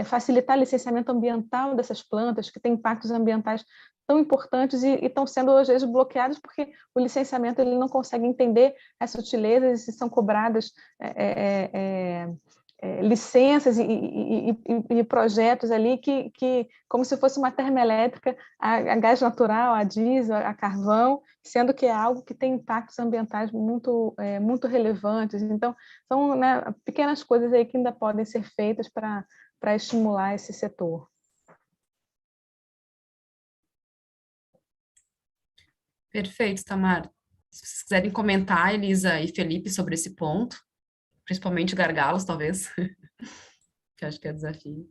facilitar o licenciamento ambiental dessas plantas, que têm impactos ambientais tão importantes e estão sendo, às vezes, bloqueados porque o licenciamento ele não consegue entender as sutilezas e são cobradas licenças e projetos ali que, como se fosse uma termoelétrica a gás natural, a diesel, a carvão, sendo que é algo que tem impactos ambientais muito relevantes. Então, são, né, pequenas coisas aí que ainda podem ser feitas para estimular esse setor. Perfeito, Tamar. Se vocês quiserem comentar, Elisa e Felipe, sobre esse ponto, principalmente gargalos, talvez, que acho que é desafio.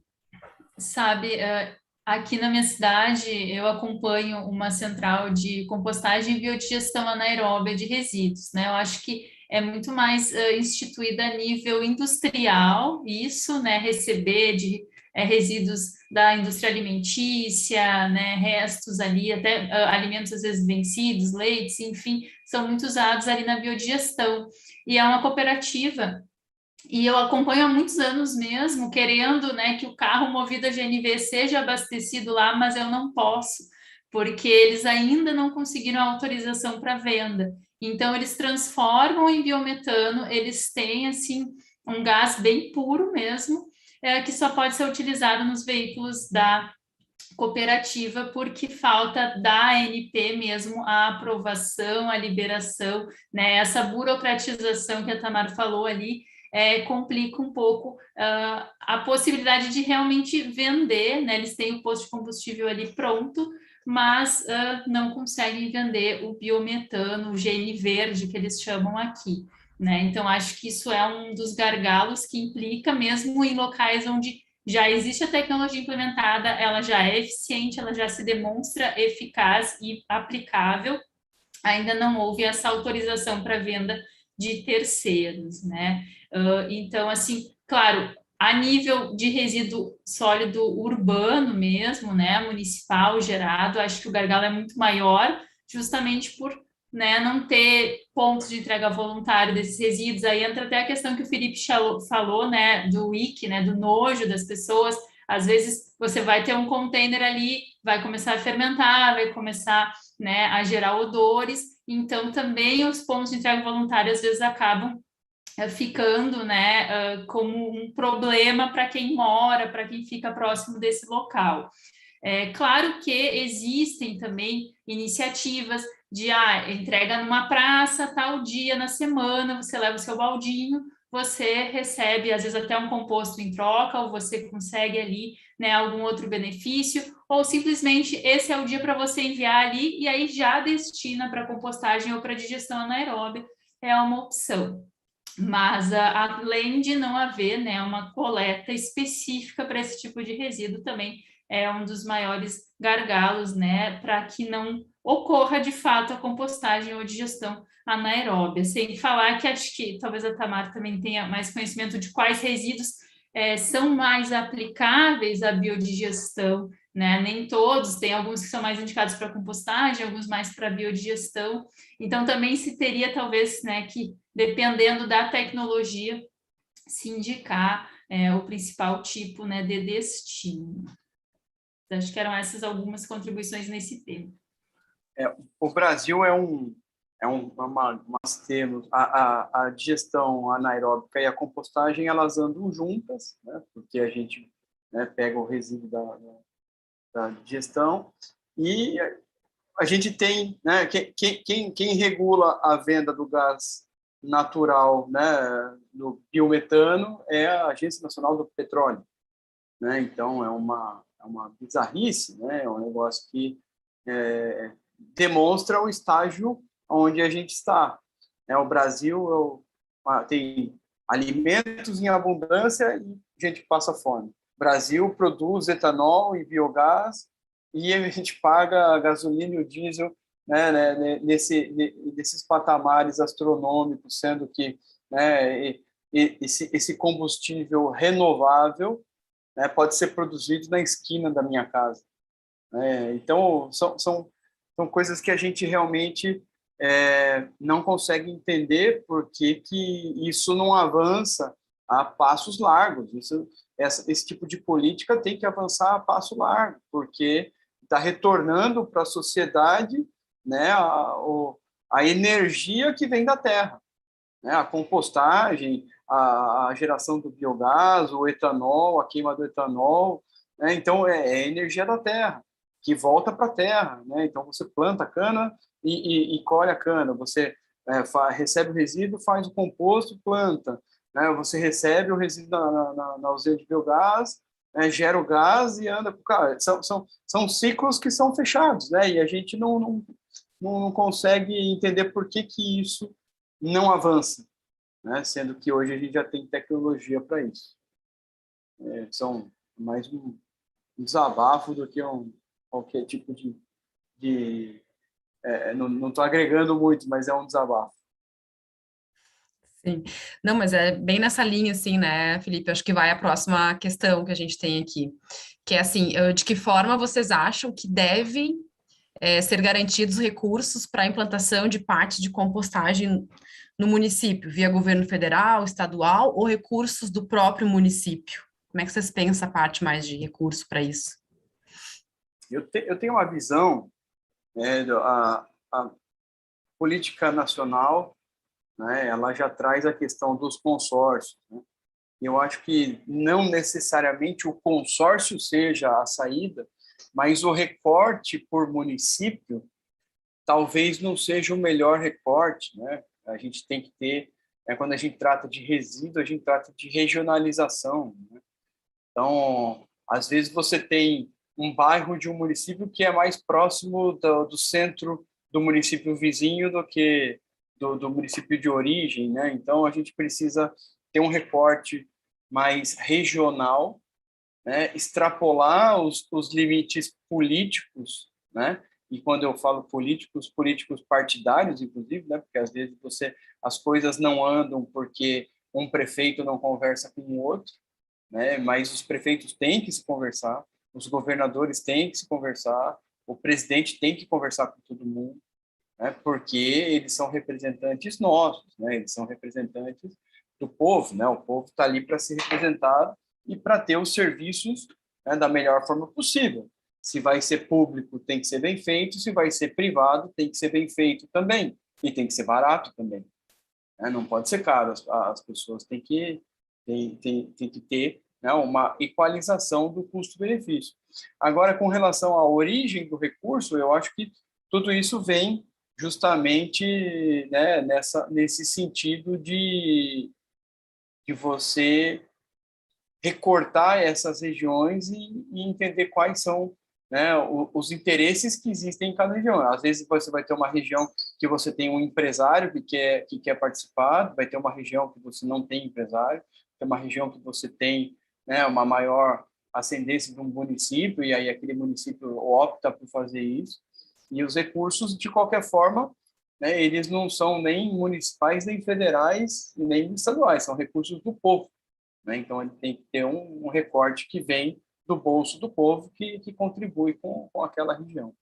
Sabe, aqui na minha cidade, eu acompanho uma central de compostagem e biodigestão anaeróbia de resíduos, né? Eu acho que é muito mais instituída a nível industrial, isso, né? Receber de resíduos da indústria alimentícia, né? Restos ali, até alimentos às vezes vencidos, leites, enfim, são muito usados ali na biodigestão. E é uma cooperativa. E eu acompanho há muitos anos mesmo, querendo, né, que o carro movido a GNV seja abastecido lá, mas eu não posso, porque eles ainda não conseguiram a autorização para venda. Então, eles transformam em biometano, eles têm, assim, um gás bem puro mesmo, que só pode ser utilizado nos veículos da cooperativa, porque falta da ANP mesmo a aprovação, a liberação, né, essa burocratização que a Tamar falou ali, complica um pouco a possibilidade de realmente vender, né? Eles têm o posto de combustível ali pronto, mas não conseguem vender o biometano, o GN verde, que eles chamam aqui, né? Então, acho que isso é um dos gargalos que implica mesmo em locais onde já existe a tecnologia implementada, ela já é eficiente, ela já se demonstra eficaz e aplicável, ainda não houve essa autorização para venda de terceiros, né? Então, assim, claro, a nível de resíduo sólido urbano mesmo, né, municipal gerado, acho que o gargalo é muito maior, justamente por, né, não ter pontos de entrega voluntária desses resíduos. Aí entra até a questão que o Felipe falou, né, do wiki, né, do nojo das pessoas. Às vezes você vai ter um container ali, vai começar a fermentar, vai começar, né, a gerar odores. Então também os pontos de entrega voluntária às vezes acabam ficando, né, como um problema para quem mora, para quem fica próximo desse local. É claro que existem também iniciativas de entrega numa praça, tal dia na semana, você leva o seu baldinho, você recebe, às vezes, até um composto em troca, ou você consegue ali, né, algum outro benefício, ou simplesmente esse é o dia para você enviar ali, e aí já destina para compostagem ou para digestão anaeróbia, é uma opção. Mas, além de não haver, né, uma coleta específica para esse tipo de resíduo, também é um dos maiores gargalos, né, para que não ocorra de fato a compostagem ou digestão anaeróbia. Sem falar que acho que talvez a Tamar também tenha mais conhecimento de quais resíduos são mais aplicáveis à biodigestão, né? Nem todos, tem alguns que são mais indicados para compostagem, alguns mais para biodigestão. Então, também se teria, talvez, né, que, dependendo da tecnologia, se indicar o principal tipo, né, de destino. Acho que eram essas algumas contribuições nesse tema. O Brasil nós temos a digestão anaeróbica e a compostagem, elas andam juntas, né, porque a gente, né, pega o resíduo da digestão e a gente tem, né, quem regula a venda do gás natural, né, do biometano é a Agência Nacional do Petróleo, né? Então é uma bizarrice, né? É um negócio que demonstra o estágio onde a gente está. O Brasil tem alimentos em abundância e a gente passa fome. O Brasil produz etanol e biogás e a gente paga a gasolina e o diesel, né, nesses patamares astronômicos, sendo que, né, esse combustível renovável, né, pode ser produzido na esquina da minha casa. Então, são coisas que a gente realmente não consegue entender por que isso não avança a passos largos. Esse tipo de política tem que avançar a passo largo, porque está retornando para a sociedade, né, a energia que vem da terra, né, a compostagem, a geração do biogás, o etanol, a queima do etanol, né? Então é energia da terra que volta para a terra, né? Então você planta a cana e colhe a cana, você recebe o resíduo, faz o composto, planta, né? Você recebe o resíduo na usina de biogás, né? Gera o gás e anda para o carro. São ciclos que são fechados, né? E a gente não consegue entender por que isso não avança, né? Sendo que hoje a gente já tem tecnologia para isso. São mais um desabafo do que qualquer tipo de não estou agregando muito, mas é um desabafo. Sim. Não, mas é bem nessa linha, assim, né, Felipe? Acho que vai a próxima questão que a gente tem aqui, que é assim, de que forma vocês acham que devem ser garantidos recursos para a implantação de partes de compostagem no município, via governo federal, estadual, ou recursos do próprio município? Como é que vocês pensam a parte mais de recurso para isso? Eu tenho uma visão, né, a política nacional, né, ela já traz a questão dos consórcios, né? Eu acho que não necessariamente o consórcio seja a saída, mas o recorte por município talvez não seja o melhor recorte, né? A gente tem que ter, quando a gente trata de resíduo, a gente trata de regionalização, né? Então, às vezes você tem um bairro de um município que é mais próximo do centro do município vizinho do que do município de origem, né? Então, a gente precisa ter um recorte mais regional, né? Extrapolar os limites políticos, né? E quando eu falo políticos partidários, inclusive, né? Porque às vezes as coisas não andam porque um prefeito não conversa com o outro, né? Mas os prefeitos têm que se conversar, os governadores têm que se conversar, o presidente tem que conversar com todo mundo, né? Porque eles são representantes nossos, né? Eles são representantes do povo, né? O povo está ali para ser representado e para ter os serviços, né, da melhor forma possível. Se vai ser público, tem que ser bem feito. Se vai ser privado, tem que ser bem feito também. E tem que ser barato também, né? Não pode ser caro. As pessoas têm que ter, né, uma equalização do custo-benefício. Agora, com relação à origem do recurso, eu acho que tudo isso vem justamente, né, nesse sentido de você recortar essas regiões e entender quais são, né, os interesses que existem em cada região. Às vezes você vai ter uma região que você tem um empresário que quer participar, vai ter uma região que você não tem empresário, tem uma região que você tem, né, uma maior ascendência de um município, e aí aquele município opta por fazer isso. E os recursos, de qualquer forma, né, eles não são nem municipais, nem federais, nem estaduais, são recursos do povo, né? Então, ele tem que ter um recorte que vem do bolso do povo que contribui com aquela região.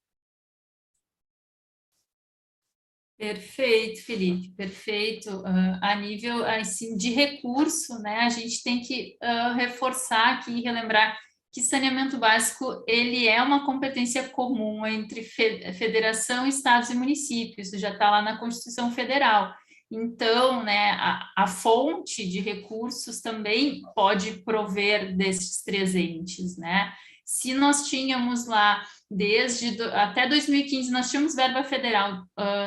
Perfeito, Felipe, perfeito. A nível assim, de recurso, né, a gente tem que reforçar aqui e relembrar que saneamento básico ele é uma competência comum entre federação, estados e municípios, isso já está lá na Constituição Federal. Então, né, a fonte de recursos também pode prover desses três entes, né? Se nós tínhamos lá, até 2015, nós tínhamos verba federal,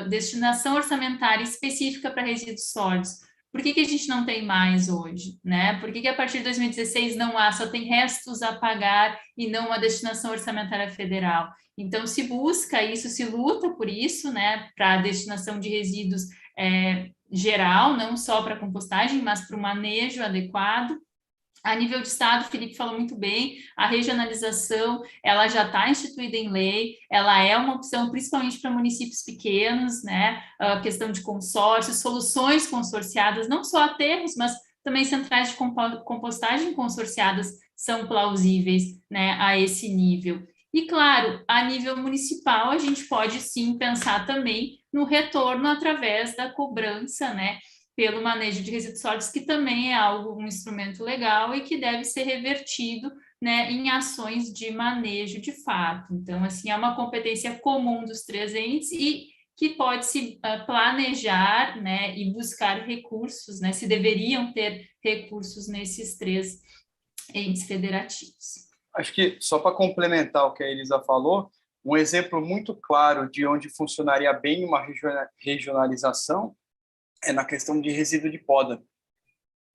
destinação orçamentária específica para resíduos sólidos. Por que a gente não tem mais hoje, né? Por que a partir de 2016 não há, só tem restos a pagar e não uma destinação orçamentária federal? Então, se busca isso, se luta por isso, né? Para a destinação de resíduos geral, não só para compostagem, mas para o manejo adequado. A nível de Estado, o Felipe falou muito bem, a regionalização, ela já está instituída em lei, ela é uma opção principalmente para municípios pequenos, né? A questão de consórcios, soluções consorciadas, não só aterros, mas também centrais de compostagem consorciadas são plausíveis, né, a esse nível. E, claro, a nível municipal, a gente pode, sim, pensar também no retorno através da cobrança, né, pelo manejo de resíduos sólidos, que também é algo, um instrumento legal e que deve ser revertido, né, em ações de manejo de fato. Então, assim, é uma competência comum dos 3 entes e que pode se planejar, né, e buscar recursos, né, se deveriam ter recursos nesses 3 entes federativos. Acho que, só para complementar o que a Elisa falou, um exemplo muito claro de onde funcionaria bem uma regionalização é na questão de resíduo de poda.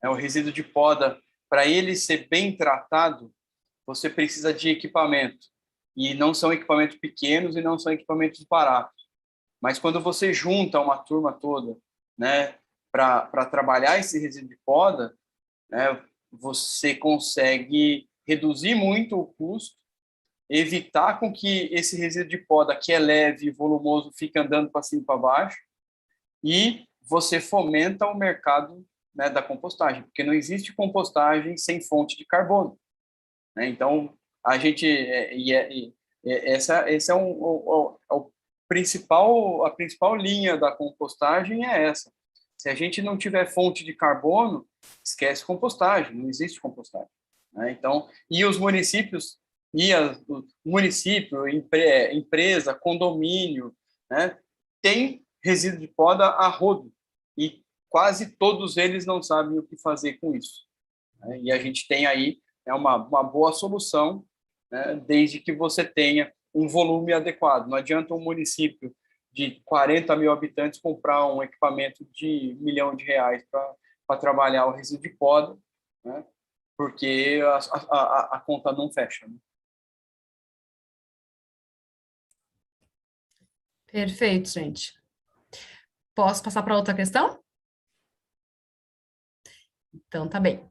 O resíduo de poda, para ele ser bem tratado, você precisa de equipamento. E não são equipamentos pequenos e não são equipamentos baratos. Mas quando você junta uma turma toda, né, para trabalhar esse resíduo de poda, né, você consegue reduzir muito o custo, evitar com que esse resíduo de poda, que é leve e volumoso, fique andando para cima e para baixo, e você fomenta o mercado, né, da compostagem, porque não existe compostagem sem fonte de carbono, né? Então, a gente esse é o principal, a principal linha da compostagem é essa. Se a gente não tiver fonte de carbono, esquece compostagem, não existe compostagem, né? Então, e os municípios, o município, empresa, condomínio, né, tem resíduo de poda a rodo e quase todos eles não sabem o que fazer com isso, né? E a gente tem aí uma boa solução, né, desde que você tenha um volume adequado. Não adianta um município de 40 mil habitantes comprar um equipamento de R$ 1 milhão para trabalhar o resíduo de poda, né, porque a conta não fecha, né? Perfeito, gente. Posso passar para outra questão? Então, tá bem.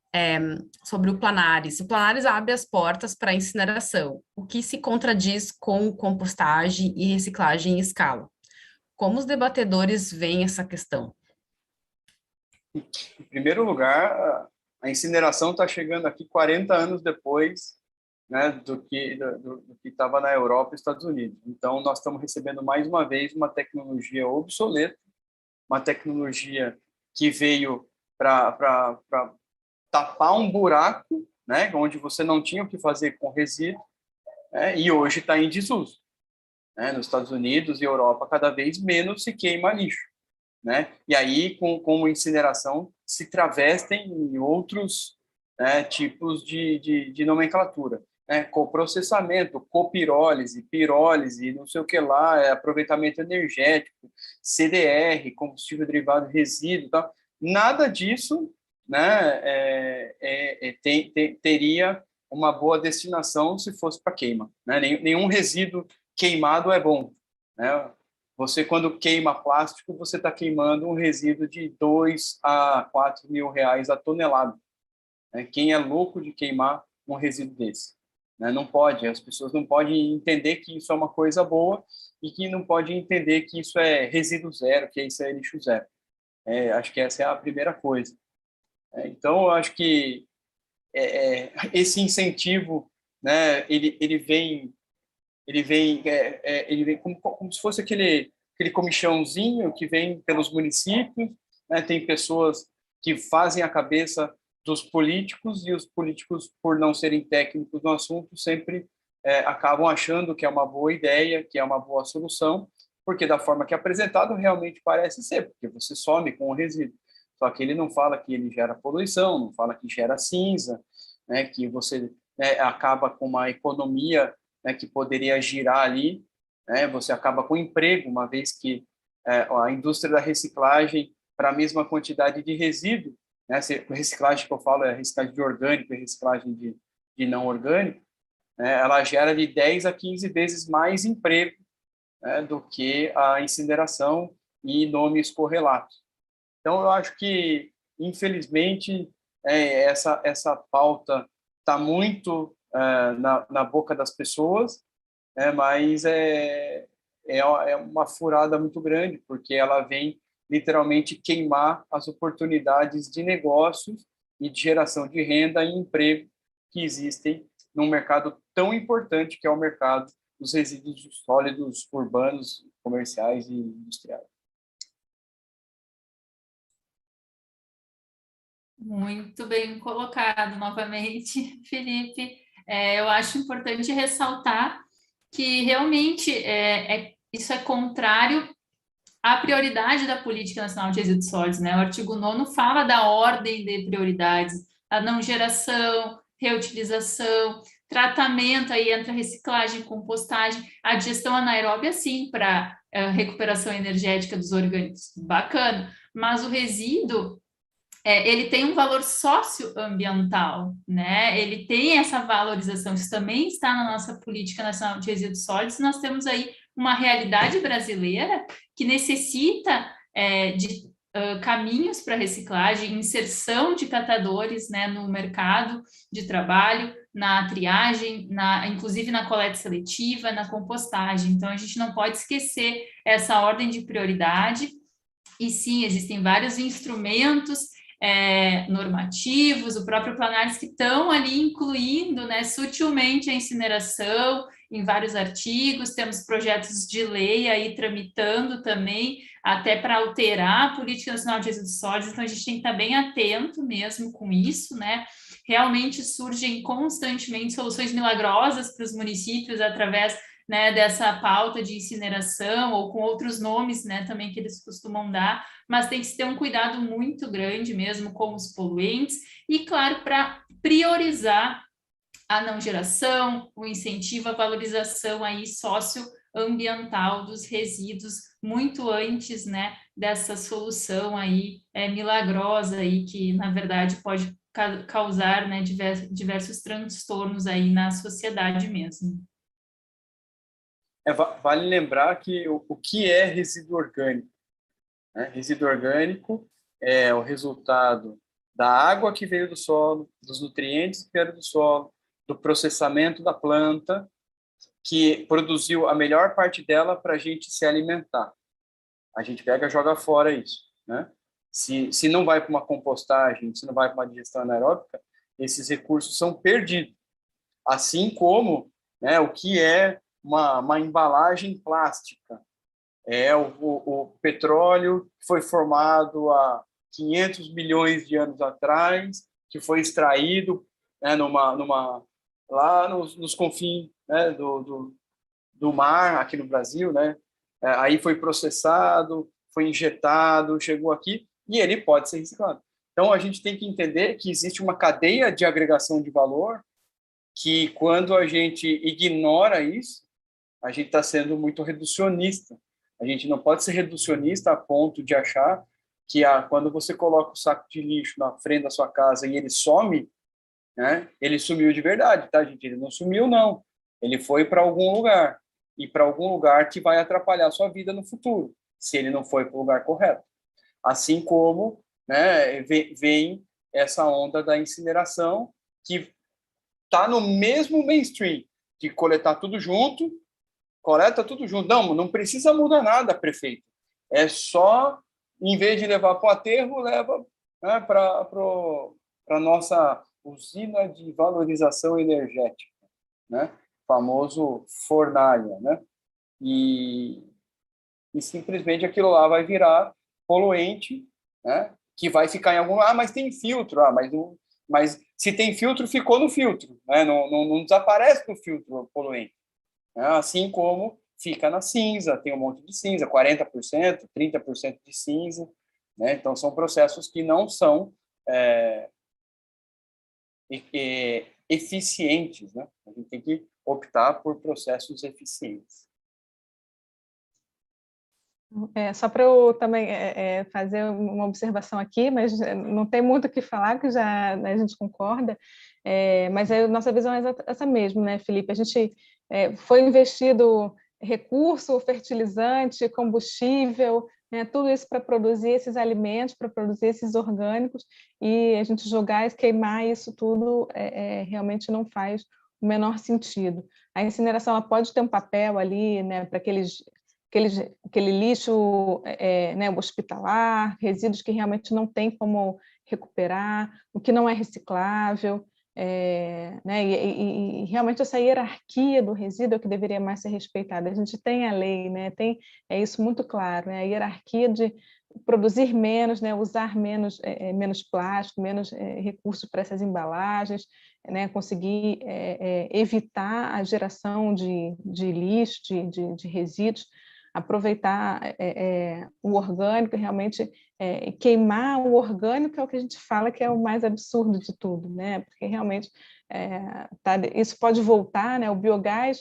Sobre o Planares. O Planares abre as portas para incineração, o que se contradiz com compostagem e reciclagem em escala. Como os debatedores veem essa questão? Em primeiro lugar, a incineração está chegando aqui 40 anos depois, né, do que estava na Europa e Estados Unidos. Então, nós estamos recebendo mais uma vez uma tecnologia obsoleta, uma tecnologia que veio para tapar um buraco, né, onde você não tinha o que fazer com resíduo, né, e hoje está em desuso, né? Nos Estados Unidos e Europa, cada vez menos se queima lixo, né? E aí, com incineração, se travestem em outros, né, tipos de nomenclatura, né? Coprocessamento, copirólise, pirólise, não sei o que lá, aproveitamento energético, CDR, combustível derivado de resíduo, tal. Nada disso, né, teria uma boa destinação se fosse para queima, né? Nenhum resíduo queimado é bom, né? Você, quando queima plástico, você está queimando um resíduo de 2 a 4 mil reais a tonelada, né? Quem é louco de queimar um resíduo desse, né? Não pode, as pessoas não podem entender que isso é uma coisa boa e que não podem entender que isso é resíduo zero, que isso é lixo zero. Acho que essa é a primeira coisa. Então, eu acho que esse incentivo, né, ele vem como se fosse aquele comichãozinho que vem pelos municípios, né? Tem pessoas que fazem a cabeça dos políticos e os políticos, por não serem técnicos no assunto, sempre acabam achando que é uma boa ideia, que é uma boa solução, porque da forma que é apresentado realmente parece ser, porque você some com o resíduo. Só que ele não fala que ele gera poluição, não fala que gera cinza, né? Que você, né, acaba com uma economia, né, que poderia girar ali, né? Você acaba com emprego, uma vez que a indústria da reciclagem, para a mesma quantidade de resíduo, né, reciclagem que eu falo é reciclagem de orgânico e reciclagem de não orgânico, né, ela gera de 10 a 15 vezes mais emprego, né, do que a incineração e nomes correlatos. Então, eu acho que, infelizmente, essa pauta está muito na boca das pessoas, né, mas é uma furada muito grande, porque ela vem literalmente queimar as oportunidades de negócios e de geração de renda e emprego que existem num mercado tão importante que é o mercado dos resíduos sólidos urbanos, comerciais e industriais. Muito bem colocado novamente, Felipe. Eu acho importante ressaltar que realmente isso é contrário à prioridade da Política Nacional de Resíduos Sólidos, né? O artigo 9º fala da ordem de prioridades, a não geração, reutilização, tratamento, aí entra reciclagem, compostagem, a digestão anaeróbia, sim, para recuperação energética dos orgânicos, bacana, mas o resíduo, ele tem um valor socioambiental, né? Ele tem essa valorização, isso também está na nossa Política Nacional de Resíduos Sólidos, nós temos aí uma realidade brasileira que necessita de caminhos para reciclagem, inserção de catadores, né, no mercado de trabalho, na triagem, inclusive na coleta seletiva, na compostagem. Então, a gente não pode esquecer essa ordem de prioridade. E sim, existem vários instrumentos normativos, o próprio Planares, que estão ali incluindo, né, sutilmente a incineração em vários artigos, temos projetos de lei aí tramitando também, até para alterar a Política Nacional de Resíduos Sólidos, então a gente tem que estar bem atento mesmo com isso, né? Realmente surgem constantemente soluções milagrosas para os municípios através, né, dessa pauta de incineração ou com outros nomes, né, também que eles costumam dar, mas tem que se ter um cuidado muito grande mesmo com os poluentes e, claro, para priorizar a não geração, o incentivo à valorização aí socioambiental dos resíduos muito antes, né, dessa solução aí milagrosa aí que, na verdade, pode causar, né, diversos transtornos aí na sociedade mesmo. Vale lembrar que o que é resíduo orgânico? Né? Resíduo orgânico é o resultado da água que veio do solo, dos nutrientes que vieram do solo, do processamento da planta, que produziu a melhor parte dela para a gente se alimentar. A gente pega e joga fora isso. Né? Se não vai para uma compostagem, se não vai para uma digestão anaeróbica, esses recursos são perdidos. Assim como, né, o que é uma embalagem plástica. É o petróleo que foi formado há 500 milhões de anos atrás, que foi extraído, né, lá nos confins, né, do mar, aqui no Brasil, né? Aí foi processado, foi injetado, chegou aqui, e ele pode ser reciclado. Então, a gente tem que entender que existe uma cadeia de agregação de valor que, quando a gente ignora isso, a gente está sendo muito reducionista. A gente não pode ser reducionista a ponto de achar que quando você coloca o saco de lixo na frente da sua casa e ele some, né, ele sumiu de verdade, tá, gente? Ele não sumiu, não. Ele foi para algum lugar. E para algum lugar que vai atrapalhar a sua vida no futuro, se ele não foi para o lugar correto. Assim como, né, vem essa onda da incineração, que está no mesmo mainstream, de coletar tudo junto, coleta tudo junto. Não precisa mudar nada, prefeito. É só, em vez de levar para o aterro, leva, né, para a nossa usina de valorização energética, né? Famoso fornalha, né? E simplesmente aquilo lá vai virar poluente, né? Que vai ficar em algum lugar. Mas tem filtro. Mas se tem filtro, ficou no filtro, né? Não desaparece do filtro o poluente. Assim como fica na cinza, tem um monte de cinza, 40%, 30% de cinza, né? Então, são processos que não são eficientes, né? A gente tem que optar por processos eficientes. Só para eu também fazer uma observação aqui, mas não tem muito o que falar, que já, né, a gente concorda, mas a nossa visão é essa mesmo, né, Felipe? A gente foi investido recurso, fertilizante, combustível, né, tudo isso para produzir esses alimentos, para produzir esses orgânicos, e a gente jogar e queimar isso tudo realmente não faz o menor sentido. A incineração ela pode ter um papel ali, né, para aquele lixo né, hospitalar, resíduos que realmente não tem como recuperar, o que não é reciclável, né? E realmente essa hierarquia do resíduo é que deveria mais ser respeitada. A gente tem a lei, né? É isso muito claro, né? A hierarquia de produzir menos, né? Usar menos plástico, menos recursos para essas embalagens, né? Conseguir evitar a geração de lixo, de resíduos, aproveitar o orgânico, realmente queimar o orgânico é o que a gente fala que é o mais absurdo de tudo, né? Porque realmente isso pode voltar, né? O biogás,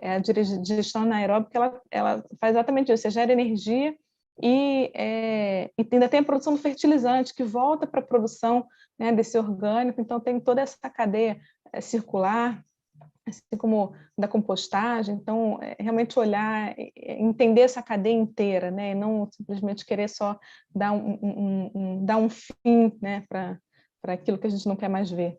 a digestão anaeróbica, ela faz exatamente isso, você gera energia e ainda tem a produção do fertilizante que volta para a produção, né, desse orgânico, então tem toda essa cadeia circular, assim como da compostagem. Então, realmente olhar, entender essa cadeia inteira, né, e não simplesmente querer só dar um fim, né, para aquilo que a gente não quer mais ver.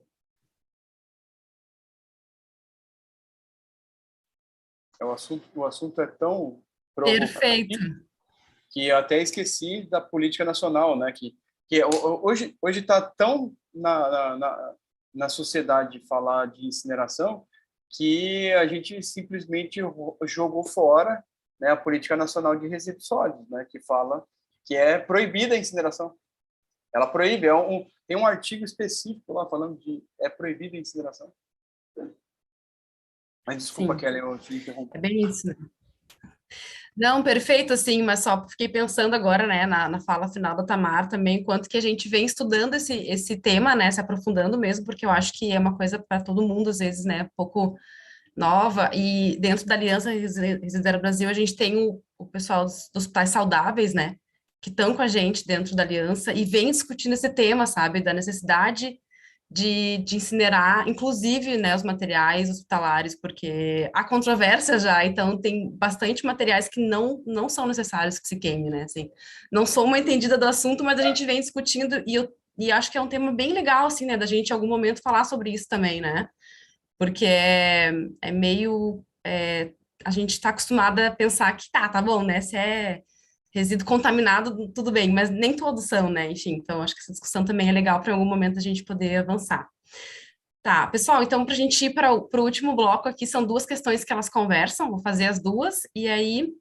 O assunto é tão provocativo Perfeito. que eu até esqueci da política nacional, né? Que hoje está tão na sociedade falar de incineração que a gente simplesmente jogou fora, né, a política nacional de resíduos sólidos, né? Que fala que é proibida a incineração. Ela proíbe, tem um artigo específico lá falando de proibida a incineração. Mas desculpa, Sim. Kelly, eu te interrompi. É bem isso, né? Não, perfeito, assim, mas só fiquei pensando agora, né, na fala final da Tamar também, quanto que a gente vem estudando esse tema, né, se aprofundando mesmo, porque eu acho que é uma coisa para todo mundo, às vezes, né, pouco nova, e dentro da Aliança Residencial Brasil, a gente tem o pessoal dos hospitais saudáveis, né, que estão com a gente dentro da Aliança e vem discutindo esse tema, sabe, da necessidade de incinerar, inclusive, né, os materiais hospitalares, porque há controvérsia já, então tem bastante materiais que não são necessários que se queime, né, assim, não sou uma entendida do assunto, mas a gente vem discutindo e acho que é um tema bem legal, assim, né, da gente em algum momento falar sobre isso também, né, porque é meio, a gente está acostumada a pensar que tá bom, né, se é resíduo contaminado, tudo bem, mas nem todos são, né? Enfim, então acho que essa discussão também é legal para em algum momento a gente poder avançar. Tá, pessoal, então para a gente ir para o último bloco aqui, são duas questões que elas conversam, vou fazer as duas, e aí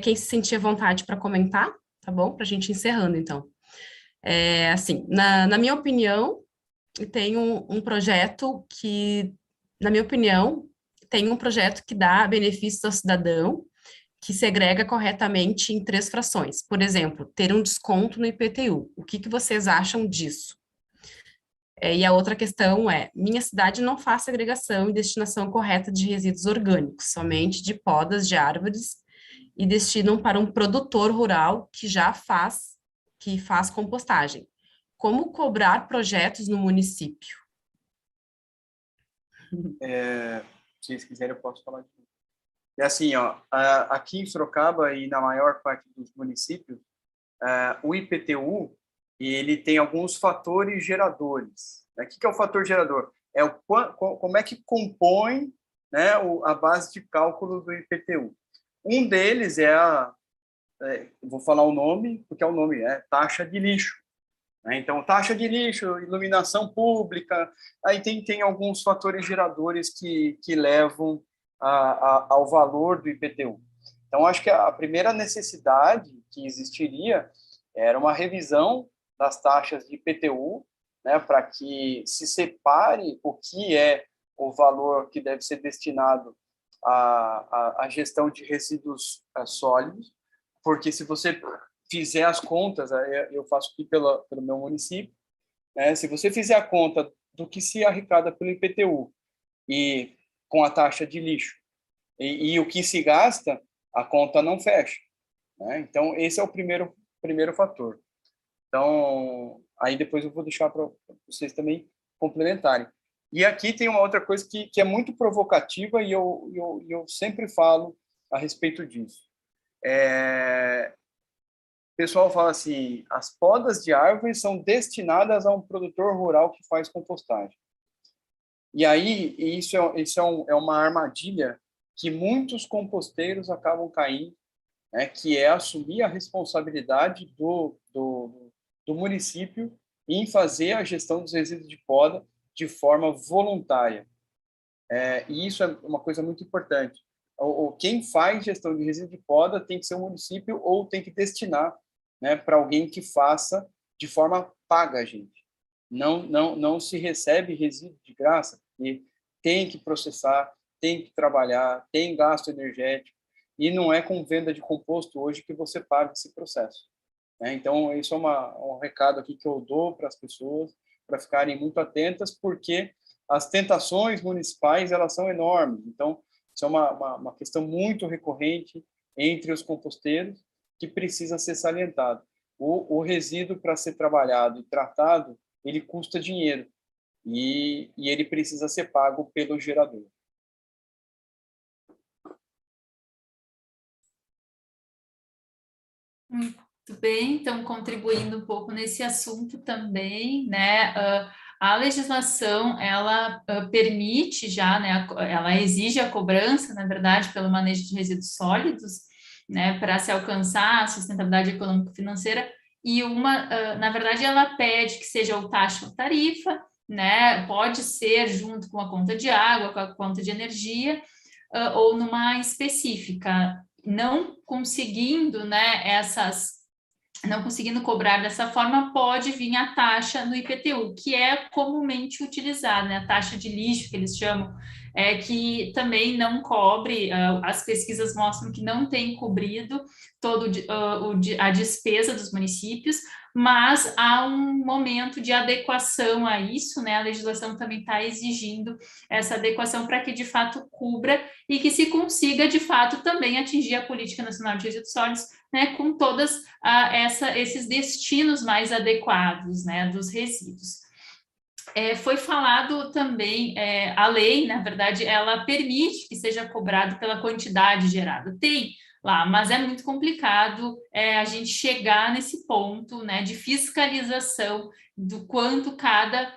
quem se sentir à vontade para comentar, tá bom? Para a gente ir encerrando, então. Assim, na minha opinião, tem um projeto que, na minha opinião, tem um projeto que dá benefícios ao cidadão, que segrega corretamente em 3 frações. Por exemplo, ter um desconto no IPTU. O que vocês acham disso? E a outra questão é, minha cidade não faz segregação e destinação correta de resíduos orgânicos, somente de podas de árvores, e destinam para um produtor rural que faz compostagem. Como cobrar projetos no município? Se vocês quiserem, eu posso falar. É assim, ó, aqui em Sorocaba e na maior parte dos municípios, o IPTU, ele tem alguns fatores geradores. O que é o fator gerador? Como é que compõe, né, a base de cálculo do IPTU. Um deles vou falar o nome, porque é o nome, taxa de lixo. Então, taxa de lixo, iluminação pública, aí tem alguns fatores geradores que levam ao valor do IPTU. Então, acho que a primeira necessidade que existiria era uma revisão das taxas de IPTU, né, para que se separe o que é o valor que deve ser destinado à gestão de resíduos sólidos, porque se você fizer as contas, eu faço aqui pelo meu município, né, se você fizer a conta do que se arrecada pelo IPTU e com a taxa de lixo e o que se gasta, a conta não fecha, né? Então, esse é o primeiro fator. Então, aí depois eu vou deixar para vocês também complementarem. E aqui tem uma outra coisa que é muito provocativa e eu sempre falo a respeito disso. O pessoal fala assim, as podas de árvores são destinadas a um produtor rural que faz compostagem. E aí, isso é uma armadilha que muitos composteiros acabam caindo, né, que é assumir a responsabilidade do município em fazer a gestão dos resíduos de poda de forma voluntária. E isso é uma coisa muito importante. Quem faz gestão de resíduo de poda tem que ser o município ou tem que destinar, né, para alguém que faça de forma paga, gente. Não se recebe resíduo de graça, e tem que processar, tem que trabalhar, tem gasto energético, e não é com venda de composto hoje que você paga esse processo. Então, isso é um recado aqui que eu dou para as pessoas, para ficarem muito atentas, porque as tentações municipais, elas são enormes. Então, isso é uma questão muito recorrente entre os composteiros, que precisa ser salientado. O resíduo, para ser trabalhado e tratado, ele custa dinheiro, e ele precisa ser pago pelo gerador. Muito bem, então, contribuindo um pouco nesse assunto também, né, a legislação, ela permite já, né, ela exige a cobrança, na verdade, pelo manejo de resíduos sólidos, né, para se alcançar a sustentabilidade econômico-financeira, e na verdade, ela pede que seja ou taxa ou tarifa, né, pode ser junto com a conta de água, com a conta de energia, ou numa específica, não conseguindo, né, não conseguindo cobrar dessa forma, pode vir a taxa no IPTU, que é comumente utilizada, né? A taxa de lixo, que eles chamam, que também não cobre, as pesquisas mostram que não tem cobrido a despesa dos municípios, mas há um momento de adequação a isso, né? A legislação também está exigindo essa adequação para que, de fato, cubra e que se consiga, de fato, também atingir a Política Nacional de Resíduos Sólidos, né, com todos esses destinos mais adequados, né, dos resíduos. Foi falado também, a lei, na verdade, ela permite que seja cobrado pela quantidade gerada. Tem lá, mas é muito complicado a gente chegar nesse ponto, né, de fiscalização do quanto cada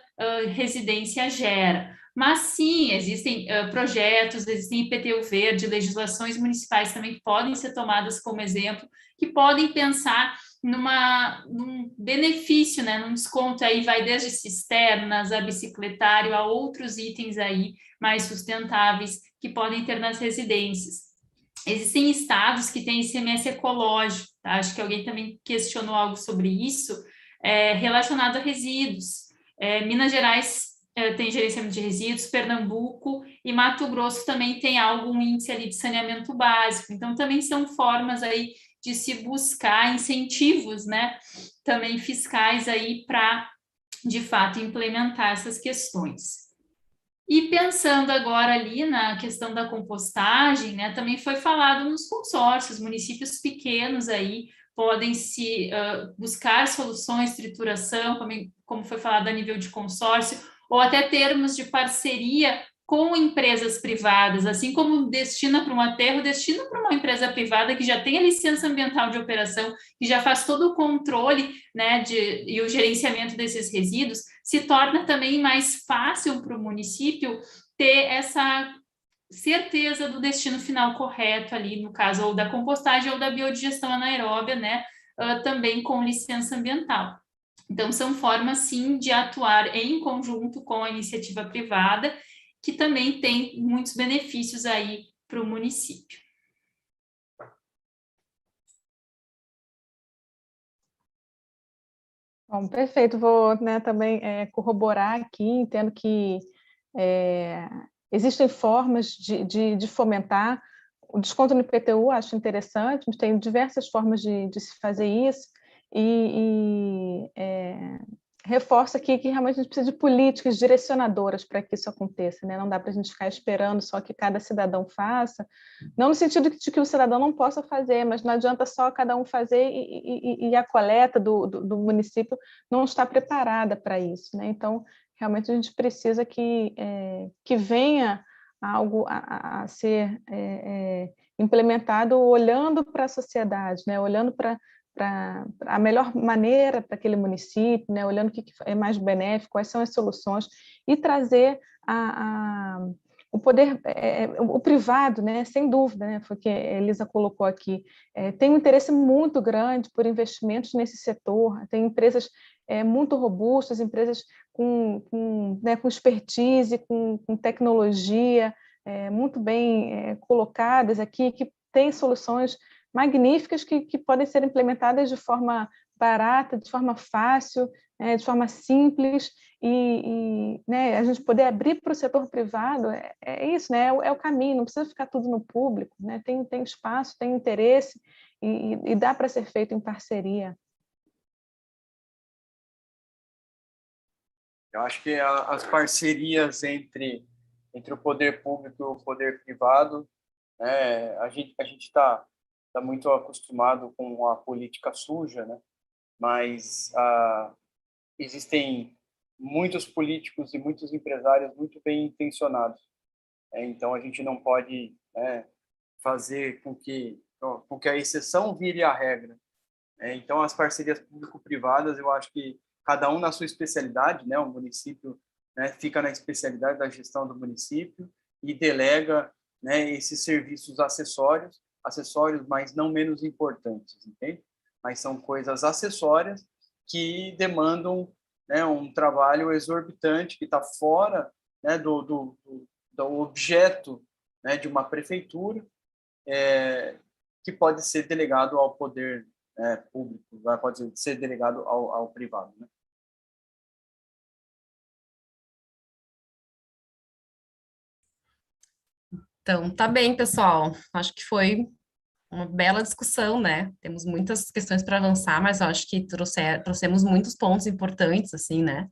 residência gera. Mas sim, existem projetos, existem IPTU verde, legislações municipais também que podem ser tomadas como exemplo, que podem pensar num benefício, né, num desconto, aí vai desde cisternas, a bicicletário, a outros itens aí mais sustentáveis que podem ter nas residências. Existem estados que têm ICMS ecológico, tá? Acho que alguém também questionou algo sobre isso, relacionado a resíduos. Minas Gerais tem gerenciamento de resíduos, Pernambuco e Mato Grosso também tem algum índice ali de saneamento básico. Então, também são formas aí de se buscar incentivos, né, também fiscais aí para, de fato, implementar essas questões. E pensando agora ali na questão da compostagem, né, também foi falado nos consórcios, municípios pequenos aí podem buscar soluções, trituração, como foi falado a nível de consórcio, ou até termos de parceria com empresas privadas, assim como destina para um aterro, destina para uma empresa privada que já tem a licença ambiental de operação, que já faz todo o controle, né, e o gerenciamento desses resíduos, se torna também mais fácil para o município ter essa certeza do destino final correto ali, no caso, ou da compostagem ou da biodigestão anaeróbia, né, também com licença ambiental. Então, são formas, sim, de atuar em conjunto com a iniciativa privada, que também tem muitos benefícios aí para o município. Bom, perfeito. Vou, né, também corroborar aqui, entendo que existem formas de fomentar o desconto no IPTU, acho interessante, tem diversas formas de se fazer isso, e reforço aqui que realmente a gente precisa de políticas direcionadoras para que isso aconteça, né? Não dá para a gente ficar esperando só que cada cidadão faça, não no sentido de que o cidadão não possa fazer, mas não adianta só cada um fazer e a coleta do município não está preparada para isso, né? Então, realmente a gente precisa que venha algo a ser implementado olhando para a sociedade, né? Olhando para a melhor maneira para aquele município, né? Olhando o que é mais benéfico, quais são as soluções, e trazer o poder, o privado, né, sem dúvida, né, foi o que a Elisa colocou aqui, tem um interesse muito grande por investimentos nesse setor, tem empresas muito robustas, empresas né, com expertise, com tecnologia, muito bem colocadas aqui, que têm soluções magníficas que podem ser implementadas de forma barata, de forma fácil, de forma simples, né, a gente poder abrir para o setor privado isso, né, é o caminho, não precisa ficar tudo no público, né, tem espaço, tem interesse, e dá para ser feito em parceria. Eu acho que as parcerias entre o poder público e o poder privado, né, a gente está muito acostumado com a política suja, né? Mas existem muitos políticos e muitos empresários muito bem intencionados. Então, a gente não pode fazer com que a exceção vire a regra. Então, as parcerias público-privadas, eu acho que cada um na sua especialidade, né? O município, né, fica na especialidade da gestão do município e delega, né, esses serviços acessórios, mas não menos importantes, entende? Mas são coisas acessórias que demandam, né, um trabalho exorbitante que está fora, né, do objeto, né, de uma prefeitura, que pode ser delegado ao poder público, pode ser delegado ao privado, né? Então, tá bem, pessoal. Acho que foi uma bela discussão, né? Temos muitas questões para avançar, mas eu acho que trouxemos muitos pontos importantes, assim, né?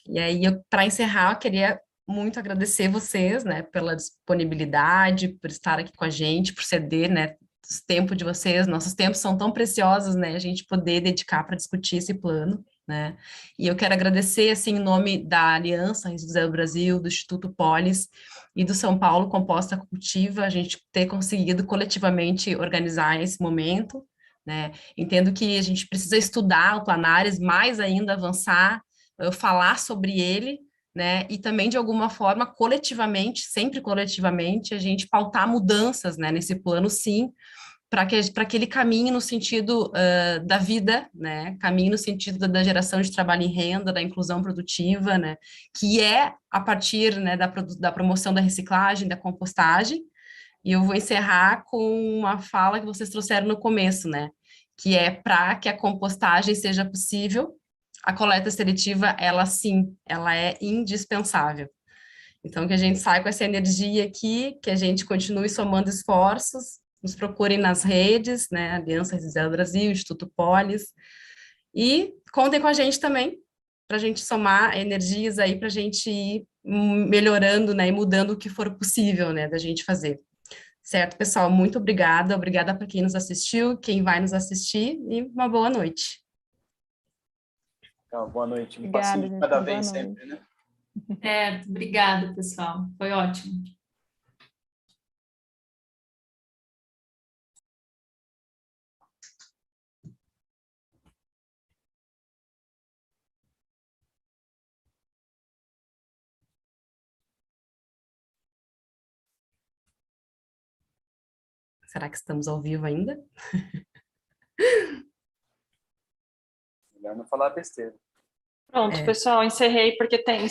E aí, para encerrar, eu queria muito agradecer vocês, né, pela disponibilidade, por estar aqui com a gente, por ceder, né, o tempo de vocês. Nossos tempos são tão preciosos, né? A gente poder dedicar para discutir esse plano, né? E eu quero agradecer, assim, em nome da Aliança Residencial do Brasil, do Instituto Polis e do São Paulo Composta Cultiva, a gente ter conseguido coletivamente organizar esse momento, né? Entendo que a gente precisa estudar o Planares, mais ainda avançar, falar sobre ele, né? E também, de alguma forma, coletivamente, sempre coletivamente, a gente pautar mudanças, né, nesse plano, sim, para que ele caminhe no sentido da vida, né? Caminhe no sentido da geração de trabalho em renda, da inclusão produtiva, né? Que é a partir, né, da promoção da reciclagem, da compostagem. E eu vou encerrar com uma fala que vocês trouxeram no começo, né? Que é para que a compostagem seja possível, a coleta seletiva, ela sim, ela é indispensável. Então, que a gente saia com essa energia aqui, que a gente continue somando esforços, nos procurem nas redes, né, Aliança Residencial do Brasil, Instituto Polis, e contem com a gente também, para a gente somar energias aí, para a gente ir melhorando, né, e mudando o que for possível, né, da gente fazer. Certo, pessoal? Muito obrigada para quem nos assistiu, quem vai nos assistir, e uma boa noite. Então, boa noite. Um Obrigada, passinho de cada boa vez noite. sempre, né? Obrigada, pessoal. Foi ótimo. Será que estamos ao vivo ainda? Melhor não falar besteira. Pronto, pessoal, encerrei porque tem